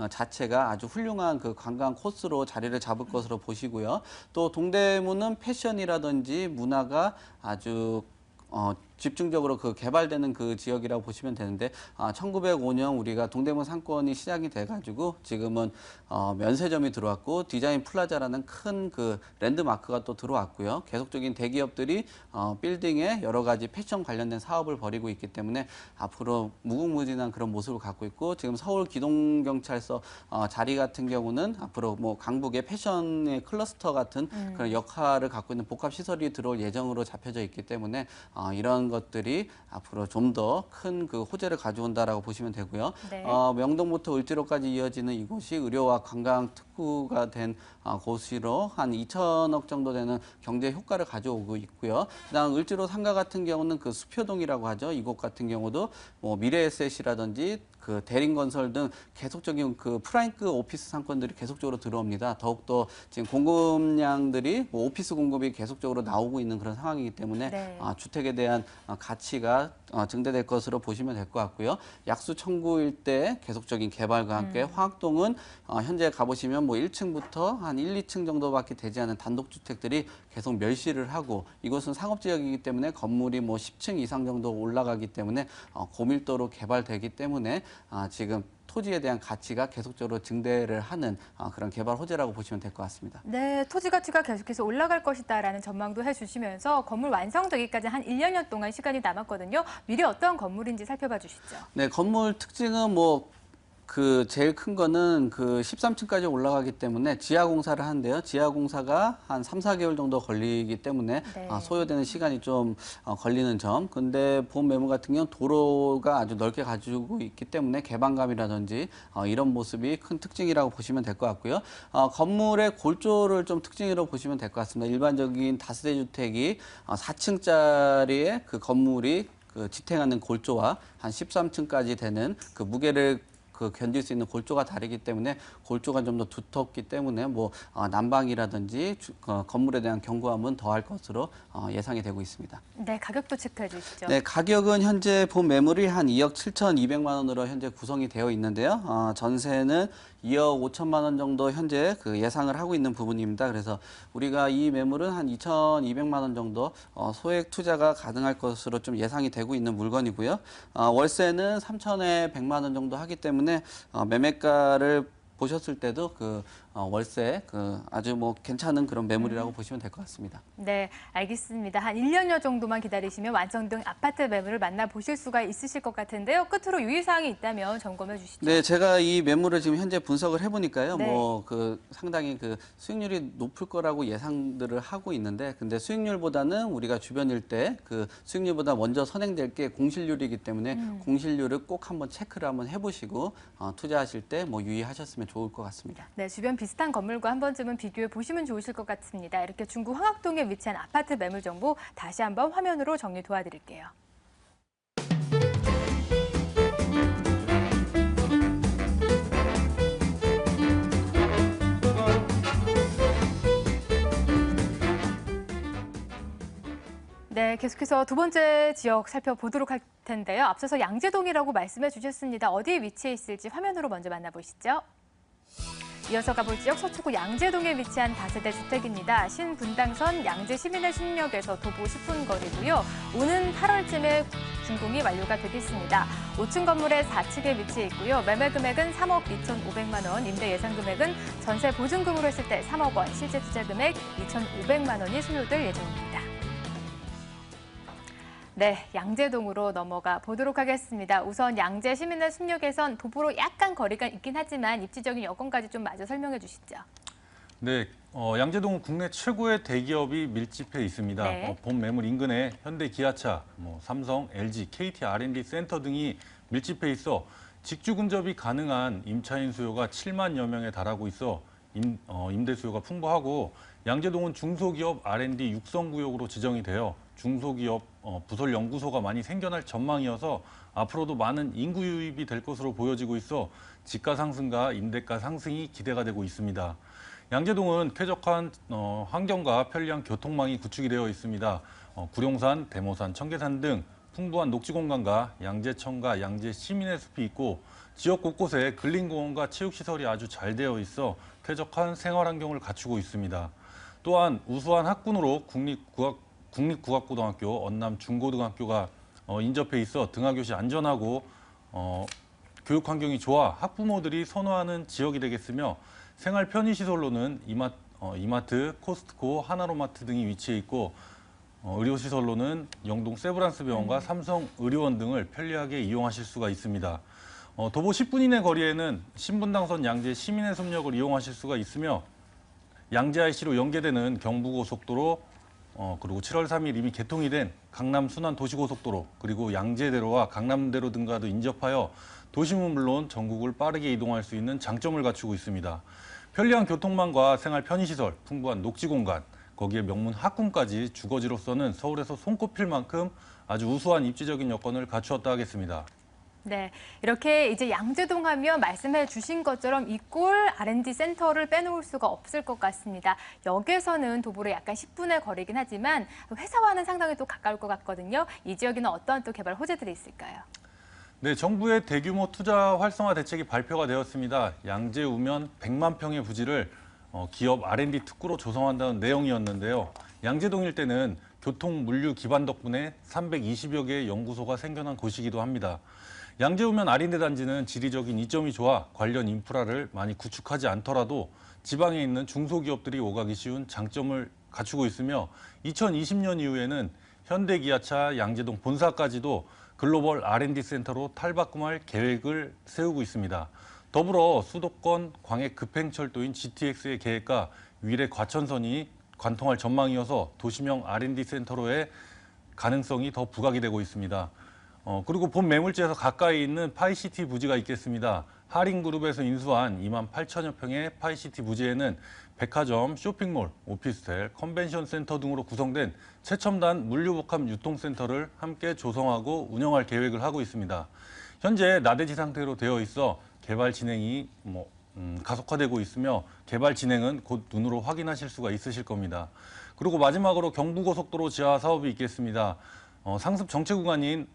자체가 아주 훌륭한 그 관광 코스로 자리를 잡을 것으로 보시고요. 또 동대문은 패션이라든지 문화가 아주 집중적으로 그 개발되는 그 지역이라고 보시면 되는데 1905년 우리가 동대문 상권이 시작이 돼가지고 지금은 면세점이 들어왔고 디자인 플라자라는 큰 그 랜드마크가 또 들어왔고요. 계속적인 대기업들이 빌딩에 여러 가지 패션 관련된 사업을 벌이고 있기 때문에 앞으로 무궁무진한 그런 모습을 갖고 있고 지금 서울 기동경찰서 자리 같은 경우는 앞으로 뭐 강북의 패션의 클러스터 같은 그런 역할을 갖고 있는 복합시설이 들어올 예정으로 잡혀져 있기 때문에 이런 것들이 앞으로 좀 더 큰 그 호재를 가져온다라고 보시면 되고요. 네. 명동부터 을지로까지 이어지는 이곳이 의료와 관광 특구가 된 곳으로 한 2천억 정도 되는 경제 효과를 가져오고 있고요. 그다음 을지로 상가 같은 경우는 그 수표동이라고 하죠. 이곳 같은 경우도 뭐 미래에셋이라든지 그 대림건설 등 계속적인 그 프라임급 오피스 상권들이 계속적으로 들어옵니다. 더욱더 지금 공급량들이 뭐 오피스 공급이 계속적으로 나오고 있는 그런 상황이기 때문에 네. 주택에 대한 가치가 증대될 것으로 보시면 될 것 같고요. 약수 청구 일대 계속적인 개발과 함께 화학동은 현재 가보시면 뭐 1층부터 한 1, 2층 정도밖에 되지 않은 단독주택들이 계속 멸실을 하고 이곳은 상업지역이기 때문에 건물이 뭐 10층 이상 정도 올라가기 때문에 고밀도로 개발되기 때문에 지금 토지에 대한 가치가 계속적으로 증대를 하는 그런 개발 호재라고 보시면 될 것 같습니다. 네, 토지 가치가 계속해서 올라갈 것이다라는 전망도 해주시면서 건물 완성되기까지 한 1년 동안 시간이 남았거든요. 미리 어떤 건물인지 살펴봐 주시죠. 네, 건물 특징은 뭐 그 제일 큰 거는 그 13층까지 올라가기 때문에 지하 공사를 하는데요. 지하 공사가 한 3, 4개월 정도 걸리기 때문에 네. 소요되는 시간이 좀 걸리는 점. 근데 본 매물 같은 경우는 도로가 아주 넓게 가지고 있기 때문에 개방감이라든지 이런 모습이 큰 특징이라고 보시면 될 것 같고요. 건물의 골조를 좀 특징으로 보시면 될 것 같습니다. 일반적인 다세대 주택이 4층짜리의 그 건물이 그 지탱하는 골조와 한 13층까지 되는 그 무게를 그 견딜 수 있는 골조가 다르기 때문에 골조가 좀 더 두텁기 때문에 뭐 난방이라든지 건물에 대한 견고함은 더할 것으로 예상이 되고 있습니다. 네, 가격도 체크해 주시죠. 네, 가격은 현재 본 매물이 한 2억 7,200만 원으로 현재 구성이 되어 있는데요. 전세는 2억 5천만 원 정도 현재 그 예상을 하고 있는 부분입니다. 그래서 우리가 이 매물은 한 2,200만 원 정도 소액 투자가 가능할 것으로 좀 예상이 되고 있는 물건이고요. 월세는 3천에 100만 원 정도 하기 때문에 매매가를 보셨을 때도 그 월세 아주 뭐 괜찮은 그런 매물이라고 보시면 될 것 같습니다. 네, 알겠습니다. 한 1년여 정도만 기다리시면 완성된 아파트 매물을 만나보실 수가 있으실 것 같은데요. 끝으로 유의사항이 있다면 점검해 주시죠. 네, 제가 이 매물을 지금 현재 분석을 해보니까요. 네. 뭐 상당히 그 수익률이 높을 거라고 예상들을 하고 있는데, 근데 수익률보다는 우리가 주변 일대 그 수익률보다 먼저 선행될 게 공실률이기 때문에 공실률을 꼭 한번 체크를 한번 해보시고 투자하실 때 뭐 유의하셨으면 좋을 것 같습니다. 네, 주변 비슷한 건물과 한 번쯤은 비교해 보시면 좋으실 것 같습니다. 이렇게 중구 황학동에 위치한 아파트 매물 정보 다시 한번 화면으로 정리 도와드릴게요. 네, 계속해서 두 번째 지역 살펴보도록 할 텐데요. 앞서서 양재동이라고 말씀해 주셨습니다. 어디에 위치해 있을지 화면으로 먼저 만나보시죠. 이어서 가볼 지역 서초구 양재동에 위치한 다세대 주택입니다. 신분당선 양재시민의 숲역에서 도보 10분 거리고요. 오는 8월쯤에 준공이 완료가 되겠습니다. 5층 건물의 4층에 위치해 있고요. 매매 금액은 3억 2,500만 원, 임대 예상 금액은 전세 보증금으로 했을 때 3억 원, 실제 투자 금액 2,500만 원이 소요될 예정입니다. 네, 양재동으로 넘어가 보도록 하겠습니다. 우선 양재 시민의 숲역에선 도보로 약간 거리가 있긴 하지만 입지적인 여건까지 좀 마저 설명해 주시죠. 네, 양재동은 국내 최고의 대기업이 밀집해 있습니다. 네. 본 매물 인근에 현대 기아차, 삼성, LG, KT R&D 센터 등이 밀집해 있어 직주 근접이 가능한 임차인 수요가 7만여 명에 달하고 있어 임대 수요가 풍부하고 양재동은 중소기업 R&D 육성구역으로 지정이 되어 중소기업 부설 연구소가 많이 생겨날 전망이어서 앞으로도 많은 인구 유입이 될 것으로 보여지고 있어 집가 상승과 임대가 상승이 기대가 되고 있습니다. 양재동은 쾌적한 환경과 편리한 교통망이 구축이 되어 있습니다. 구룡산, 대모산, 청계산 등 풍부한 녹지 공간과 양재천과 양재 시민의 숲이 있고 지역 곳곳에 근린공원과 체육시설이 아주 잘 되어 있어 쾌적한 생활 환경을 갖추고 있습니다. 또한 우수한 학군으로 국립국악고등학교, 언남중고등학교가 인접해 있어 등하교시 안전하고 교육 환경이 좋아 학부모들이 선호하는 지역이 되겠으며 생활 편의시설로는 이마트, 코스트코, 하나로마트 등이 위치해 있고 의료시설로는 영동 세브란스 병원과 삼성 의료원 등을 편리하게 이용하실 수가 있습니다. 도보 10분 이내 거리에는 신분당선 양재 시민의 숲역을 이용하실 수가 있으며 양재 IC로 연계되는 경부고속도로 그리고 7월 3일 이미 개통이 된 강남 순환 도시고속도로 그리고 양재대로와 강남대로 등과도 인접하여 도심은 물론 전국을 빠르게 이동할 수 있는 장점을 갖추고 있습니다. 편리한 교통망과 생활 편의시설, 풍부한 녹지 공간, 거기에 명문 학군까지 주거지로서는 서울에서 손꼽힐 만큼 아주 우수한 입지적인 여건을 갖추었다 하겠습니다. 네, 이렇게 이제 양재동 하면 말씀해 주신 것처럼 이 꼴 R&D 센터를 빼놓을 수가 없을 것 같습니다. 역에서는 도보로 약간 10분의 거리긴 하지만 회사와는 상당히 또 가까울 것 같거든요. 이 지역에는 어떠한 또 개발 호재들이 있을까요? 네, 정부의 대규모 투자 활성화 대책이 발표가 되었습니다. 양재 우면 100만 평의 부지를 기업 R&D 특구로 조성한다는 내용이었는데요. 양재동 일대는 교통 물류 기반 덕분에 320여 개의 연구소가 생겨난 곳이기도 합니다. 양재우면 R&D 단지는 지리적인 이점이 좋아 관련 인프라를 많이 구축하지 않더라도 지방에 있는 중소기업들이 오가기 쉬운 장점을 갖추고 있으며 2020년 이후에는 현대기아차 양재동 본사까지도 글로벌 R&D 센터로 탈바꿈할 계획을 세우고 있습니다. 더불어 수도권 광해 급행철도인 GTX의 계획과 위례 과천선이 관통할 전망이어서 도심형 R&D 센터로의 가능성이 더 부각이 되고 있습니다. 그리고 본 매물지에서 가까이 있는 파이시티 부지가 있겠습니다. 하림그룹에서 인수한 2만 8천여 평의 파이시티 부지에는 백화점, 쇼핑몰, 오피스텔, 컨벤션 센터 등으로 구성된 최첨단 물류복합 유통센터를 함께 조성하고 운영할 계획을 하고 있습니다. 현재 나대지 상태로 되어 있어 개발 진행이 가속화되고 있으며 개발 진행은 곧 눈으로 확인하실 수가 있으실 겁니다. 그리고 마지막으로 경부고속도로 지하 사업이 있겠습니다. 상습 정체 구간인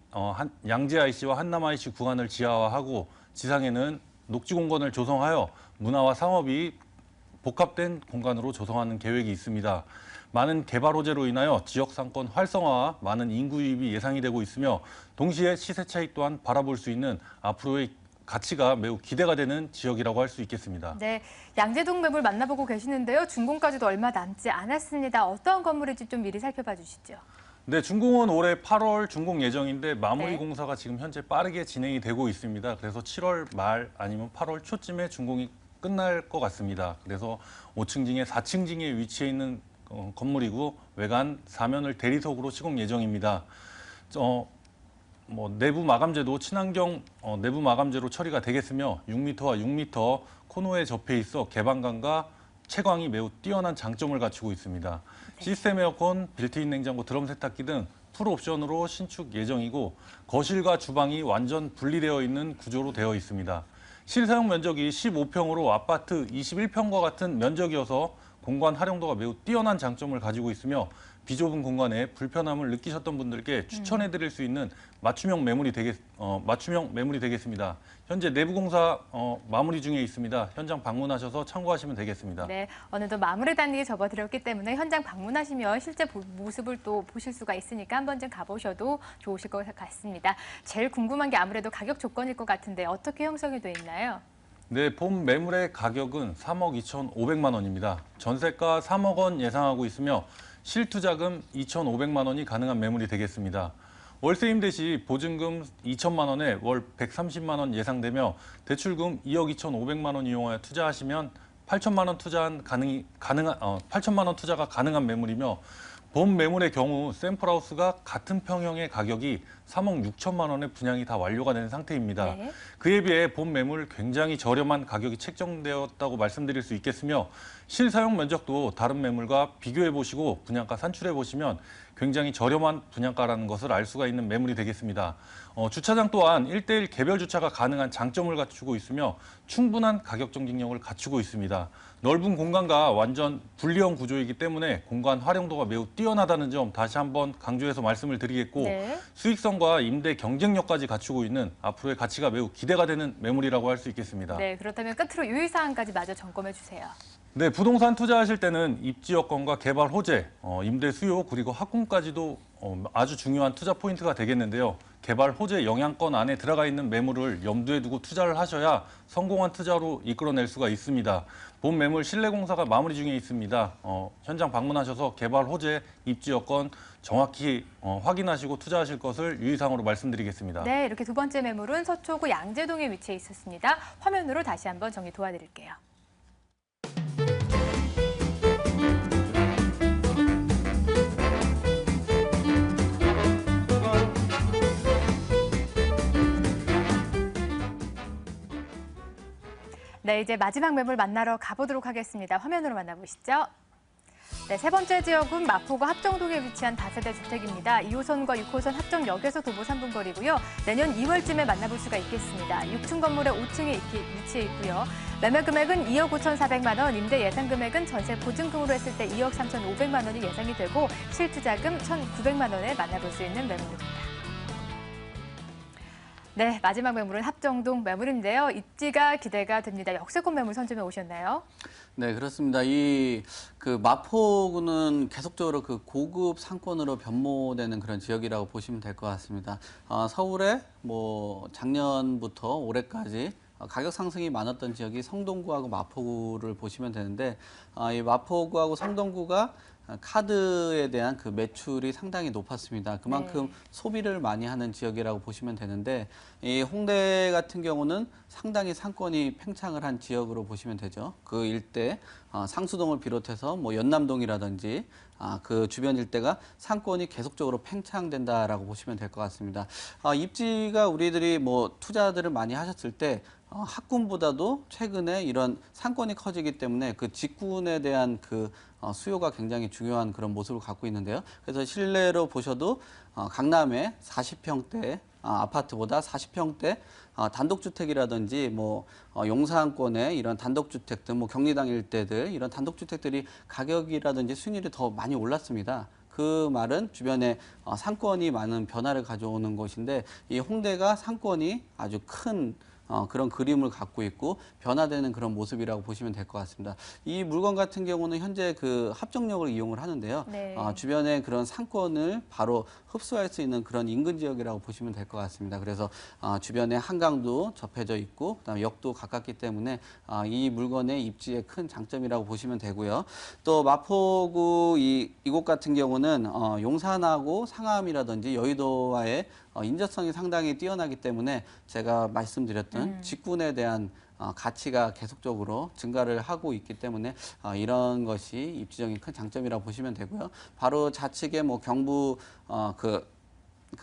양재 IC와 한남 IC 구간을 지하화하고 지상에는 녹지 공간을 조성하여 문화와 상업이 복합된 공간으로 조성하는 계획이 있습니다. 많은 개발 호재로 인하여 지역 상권 활성화와 많은 인구 유입이 예상이 되고 있으며 동시에 시세 차익 또한 바라볼 수 있는 앞으로의 가치가 매우 기대가 되는 지역이라고 할 수 있겠습니다. 네, 양재동 매물 만나보고 계시는데요. 준공까지도 얼마 남지 않았습니다. 어떤 건물인지 좀 미리 살펴봐 주시죠. 네, 준공은 올해 8월 준공 예정인데 마무리 네. 공사가 지금 현재 빠르게 진행이 되고 있습니다. 그래서 7월 말 아니면 8월 초쯤에 준공이 끝날 것 같습니다. 그래서 5층징에 4층징에 위치해 있는 건물이고 외관 사면을 대리석으로 시공 예정입니다. 내부 마감재도 친환경 내부 마감재로 처리가 되겠으며 6m와 6m 코너에 접해 있어 개방감과 채광이 매우 뛰어난 장점을 갖추고 있습니다. 시스템 에어컨, 빌트인 냉장고, 드럼 세탁기 등 풀옵션으로 신축 예정이고 거실과 주방이 완전 분리되어 있는 구조로 되어 있습니다. 실사용 면적이 15평으로 아파트 21평과 같은 면적이어서 공간 활용도가 매우 뛰어난 장점을 가지고 있으며 비좁은 공간에 불편함을 느끼셨던 분들께 추천해드릴 수 있는 맞춤형 매물이 되겠습니다. 현재 내부 공사 마무리 중에 있습니다. 현장 방문하셔서 참고하시면 되겠습니다. 네, 어느덧 마무리 단계에 접어들었기 때문에 현장 방문하시면 실제 모습을 또 보실 수가 있으니까 한 번쯤 가보셔도 좋으실 것 같습니다. 제일 궁금한 게 아무래도 가격 조건일 것 같은데 어떻게 형성이 돼 있나요? 네, 본 매물의 가격은 3억 2,500만 원입니다. 전세가 3억 원 예상하고 있으며 실투자금 2,500만 원이 가능한 매물이 되겠습니다. 월세 임대 시 보증금 2천만 원에 월 130만 원 예상되며 대출금 2억 2,500만 원 이용하여 투자하시면 8천만 원 투자가 가능한 매물이며 본 매물의 경우 샘플하우스가 같은 평형의 가격이 3억 6천만 원에 분양이 다 완료가 된 상태입니다. 네. 그에 비해 본 매물 굉장히 저렴한 가격이 책정되었다고 말씀드릴 수 있겠으며 실사용 면적도 다른 매물과 비교해 보시고 분양가 산출해 보시면 굉장히 저렴한 분양가라는 것을 알 수가 있는 매물이 되겠습니다. 주차장 또한 1:1 개별 주차가 가능한 장점을 갖추고 있으며 충분한 가격 경쟁력을 갖추고 있습니다. 넓은 공간과 완전 분리형 구조이기 때문에 공간 활용도가 매우 뛰어나다는 점 다시 한번 강조해서 말씀을 드리겠고 네. 수익성과 임대 경쟁력까지 갖추고 있는 앞으로의 가치가 매우 기대가 되는 매물이라고 할 수 있겠습니다. 네, 그렇다면 끝으로 유의사항까지 마저 점검해 주세요. 네, 부동산 투자하실 때는 입지 여건과 개발 호재, 임대 수요 그리고 학군까지도 아주 중요한 투자 포인트가 되겠는데요. 개발 호재 영향권 안에 들어가 있는 매물을 염두에 두고 투자를 하셔야 성공한 투자로 이끌어낼 수가 있습니다. 본 매물 실내 공사가 마무리 중에 있습니다. 현장 방문하셔서 개발 호재, 입지 여건 정확히 확인하시고 투자하실 것을 유의사항으로 말씀드리겠습니다. 네, 이렇게 두 번째 매물은 서초구 양재동에 위치해 있었습니다. 화면으로 다시 한번 정리 도와드릴게요. 네, 이제 마지막 매물 만나러 가보도록 하겠습니다. 화면으로 만나보시죠. 네, 세 번째 지역은 마포구 합정동에 위치한 다세대 주택입니다. 2호선과 6호선 합정역에서 도보 3분 거리고요. 내년 2월쯤에 만나볼 수가 있겠습니다. 6층 건물의 5층에 위치해 있고요. 매매 금액은 2억 5,400만 원, 임대 예상 금액은 전세 보증금으로 했을 때 2억 3,500만 원이 예상이 되고 실투자금 1,900만 원에 만나볼 수 있는 매물입니다. 네, 마지막 매물은 합정동 매물인데요. 입지가 기대가 됩니다. 역세권 매물 선점해 오셨나요? 네, 그렇습니다. 마포구는 계속적으로 그 고급 상권으로 변모되는 그런 지역이라고 보시면 될 것 같습니다. 서울에 작년부터 올해까지 가격 상승이 많았던 지역이 성동구하고 마포구를 보시면 되는데, 이 마포구하고 성동구가 카드에 대한 그 매출이 상당히 높았습니다. 그만큼 네. 소비를 많이 하는 지역이라고 보시면 되는데, 이 홍대 같은 경우는 상당히 상권이 팽창을 한 지역으로 보시면 되죠. 그 일대 상수동을 비롯해서 연남동이라든지 그 주변 일대가 상권이 계속적으로 팽창된다라고 보시면 될 것 같습니다. 입지가 우리들이 투자들을 많이 하셨을 때 학군보다도 최근에 이런 상권이 커지기 때문에 그 직군에 대한 그 수요가 굉장히 중요한 그런 모습을 갖고 있는데요. 그래서 실내로 보셔도 강남에 40평대 아파트보다 40평대 단독주택이라든지 뭐 용산권의 이런 단독주택들, 뭐 경리당 일대들 이런 단독주택들이 가격이라든지 수익률이 더 많이 올랐습니다. 그 말은 주변에 상권이 많은 변화를 가져오는 곳인데 이 홍대가 상권이 아주 큰 그런 그림을 갖고 있고 변화되는 그런 모습이라고 보시면 될 것 같습니다. 이 물건 같은 경우는 현재 그 합정역을 이용을 하는데요. 네. 주변에 그런 상권을 바로 흡수할 수 있는 그런 인근 지역이라고 보시면 될 것 같습니다. 그래서 주변에 한강도 접해져 있고 그다음에 역도 가깝기 때문에 이 물건의 입지의 큰 장점이라고 보시면 되고요. 또 마포구 이곳 같은 경우는 용산하고 상암이라든지 여의도와의 인접성이 상당히 뛰어나기 때문에 제가 말씀드렸던 직군에 대한 가치가 계속적으로 증가를 하고 있기 때문에 이런 것이 입지적인 큰 장점이라고 보시면 되고요. 바로 좌측에 뭐 경부 그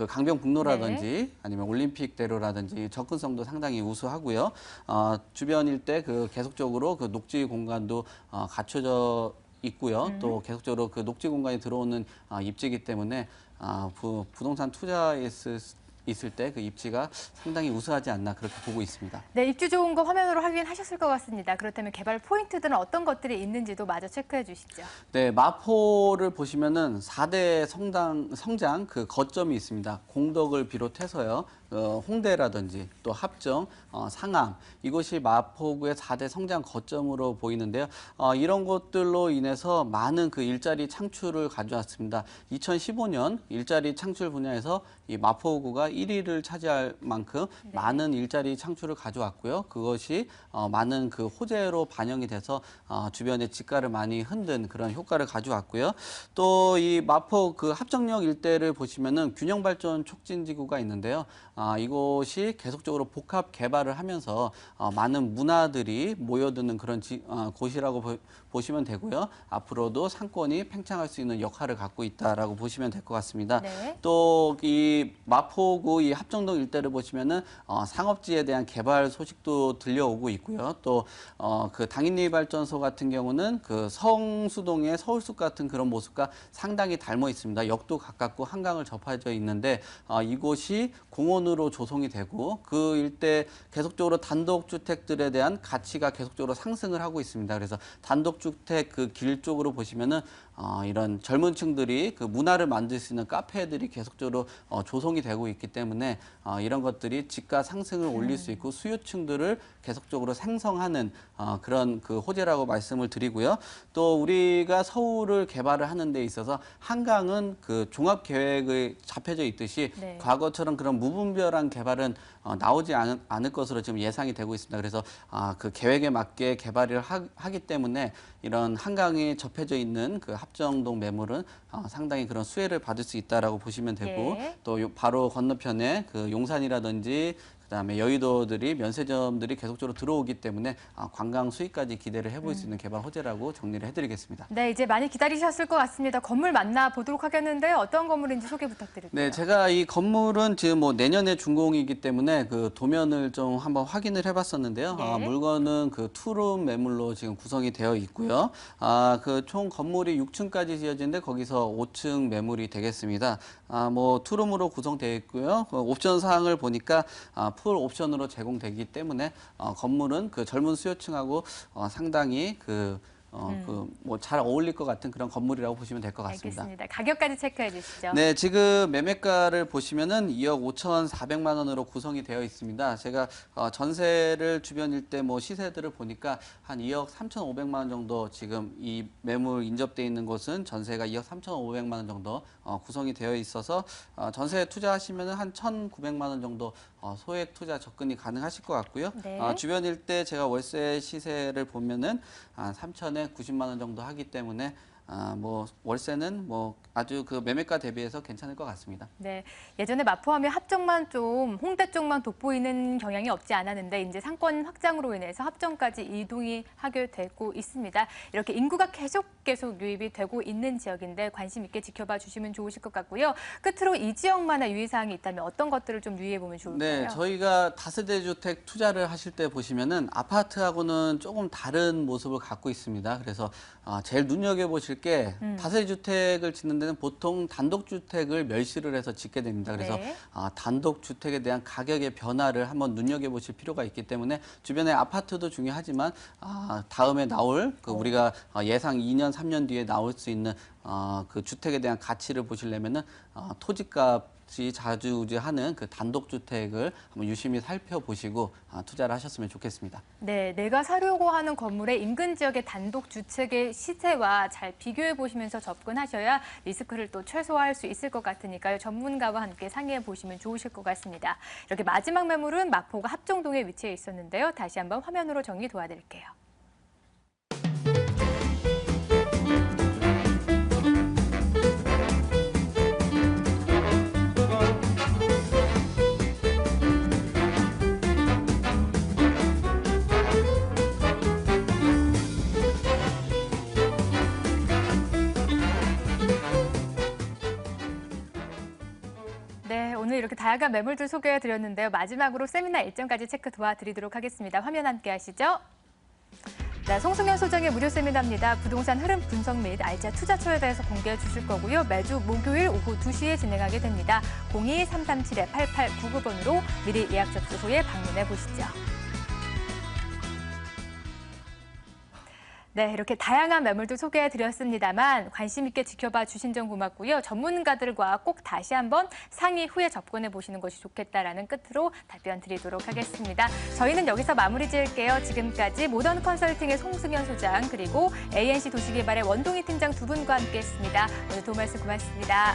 강변북로라든지 아니면 올림픽대로라든지 접근성도 상당히 우수하고요. 주변 일대 그 계속적으로 그 녹지 공간도 갖춰져 있고요. 또 계속적으로 그 녹지 공간이 들어오는 입지이기 때문에 부동산 투자에 있을 때 그 입지가 상당히 우수하지 않나 그렇게 보고 있습니다. 네, 입지 좋은 거 화면으로 확인하셨을 것 같습니다. 그렇다면 개발 포인트들은 어떤 것들이 있는지도 마저 체크해 주시죠. 네, 마포를 보시면은 4대 성장 그 거점이 있습니다. 공덕을 비롯해서요. 홍대라든지 또 합정, 상암 이곳이 마포구의 4대 성장 거점으로 보이는데요. 이런 것들로 인해서 많은 그 일자리 창출을 가져왔습니다. 2015년 일자리 창출 분야에서 이 마포구가 1위를 차지할 만큼 많은 일자리 창출을 가져왔고요. 그것이 많은 그 호재로 반영이 돼서 주변의 집가를 많이 흔든 그런 효과를 가져왔고요. 또 이 마포 그 합정역 일대를 보시면은 균형발전 촉진지구가 있는데요. 이곳이 계속적으로 복합 개발을 하면서 많은 문화들이 모여드는 그런 곳이라고 보시면 되고요. 앞으로도 상권이 팽창할 수 있는 역할을 갖고 있다라고 보시면 될 것 같습니다. 네. 또 이 마포구 이 합정동 일대를 보시면은 상업지에 대한 개발 소식도 들려오고 있고요. 또 그 당인리 발전소 같은 경우는 그 성수동의 서울숲 같은 그런 모습과 상당히 닮아 있습니다. 역도 가깝고 한강을 접해져 있는데 이곳이 공원으로 조성이 되고 그 일대 계속적으로 단독주택들에 대한 가치가 계속적으로 상승을 하고 있습니다. 그래서 단독주택 그 길 쪽으로 보시면은 이런 젊은 층들이 그 문화를 만들 수 있는 카페들이 계속적으로 조성이 되고 있기 때문에 이런 것들이 집가 상승을 올릴 수 있고 수요층들을 계속적으로 생성하는 그런 그 호재라고 말씀을 드리고요. 또 우리가 서울을 개발을 하는 데 있어서 한강은 그 종합 계획에 잡혀져 있듯이 네. 과거처럼 그런 무분별한 개발은 나오지 않을 것으로 지금 예상이 되고 있습니다. 그래서 그 계획에 맞게 개발을 하기 때문에 이런 한강에 접해져 있는 그 합정동 매물은 상당히 그런 수혜를 받을 수 있다라고 보시면 되고 예. 또 바로 건너편에 그 용산이라든지 그다음에 여의도들이 면세점들이 계속적으로 들어오기 때문에 관광 수익까지 기대를 해볼 수 있는 개발 호재라고 정리를 해드리겠습니다. 네, 이제 많이 기다리셨을 것 같습니다. 건물 만나보도록 하겠는데요. 어떤 건물인지 소개 부탁드릴게요. 네, 제가 이 건물은 지금 뭐 내년에 준공이기 때문에 그 도면을 좀 한번 확인을 해봤었는데요. 네. 물건은 그 투룸 매물로 지금 구성이 되어 있고요. 그 총 건물이 6층까지 지어지는데 거기서 5층 매물이 되겠습니다. 뭐 투룸으로 구성되어 있고요. 그 옵션 사항을 보니까 풀 옵션으로 제공되기 때문에 건물은 그 젊은 수요층하고 상당히 뭐 잘 어울릴 것 같은 그런 건물이라고 보시면 될 것 같습니다. 알겠습니다. 가격까지 체크해 주시죠. 네, 지금 매매가를 보시면은 2억 5,400만 원으로 구성이 되어 있습니다. 제가 전세를 주변 일대 뭐 시세들을 보니까 한 2억 3,500만 원 정도 지금 이 매물 인접돼 있는 곳은 전세가 2억 3,500만 원 정도 구성이 되어 있어서 전세 투자하시면은 한 1,900만 원 정도 소액 투자 접근이 가능하실 것 같고요. 네. 주변 일대 제가 월세 시세를 보면은 한 3천에 90만 원 정도 하기 때문에 뭐 월세는 뭐 아주 그 매매가 대비해서 괜찮을 것 같습니다. 네, 예전에 마포하면 합정만 좀 홍대 쪽만 돋보이는 경향이 없지 않았는데 이제 상권 확장으로 인해서 합정까지 이동이 하게 되고 있습니다. 이렇게 인구가 계속 유입이 되고 있는 지역인데 관심 있게 지켜봐 주시면 좋으실 것 같고요. 끝으로 이 지역만의 유의사항이 있다면 어떤 것들을 좀 유의해 보면 좋을까요? 네, 저희가 다세대 주택 투자를 하실 때 보시면은 아파트하고는 조금 다른 모습을 갖고 있습니다. 그래서 제일 눈여겨보실 말씀드릴 게 다세주택을 짓는 데는 보통 단독주택을 멸시를 해서 짓게 됩니다. 그래서 네. 단독주택에 대한 가격의 변화를 한번 눈여겨보실 필요가 있기 때문에 주변에 아파트도 중요하지만 다음에 나올 우리가 예상 2년, 3년 뒤에 나올 수 있는 그 주택에 대한 가치를 보시려면은 토지값이 자주우지하는 그 단독주택을 한번 유심히 살펴보시고 투자를 하셨으면 좋겠습니다. 네, 내가 사려고 하는 건물의 인근 지역의 단독주택의 시세와 잘 비교해 보시면서 접근하셔야 리스크를 또 최소화할 수 있을 것 같으니까요. 전문가와 함께 상의해 보시면 좋으실 것 같습니다. 이렇게 마지막 매물은 마포구 합정동에 위치해 있었는데요. 다시 한번 화면으로 정리 도와드릴게요. 네, 오늘 이렇게 다양한 매물들 소개해 드렸는데요. 마지막으로 세미나 일정까지 체크 도와드리도록 하겠습니다. 화면 함께 하시죠. 네, 송승현 소장의 무료 세미나입니다. 부동산 흐름 분석 및 알짜 투자처에 대해서 공개해 주실 거고요. 매주 목요일 오후 2시에 진행하게 됩니다. 02-337-8899번으로 미리 예약 접수 후에 방문해 보시죠. 네, 이렇게 다양한 매물도 소개해드렸습니다만 관심 있게 지켜봐 주신 점 고맙고요. 전문가들과 꼭 다시 한번 상의 후에 접근해 보시는 것이 좋겠다라는 끝으로 답변 드리도록 하겠습니다. 저희는 여기서 마무리 지을게요. 지금까지 모던 컨설팅의 송승현 소장 그리고 ANC 도시개발의 원동희 팀장 두 분과 함께했습니다. 오늘 도움 말씀 고맙습니다.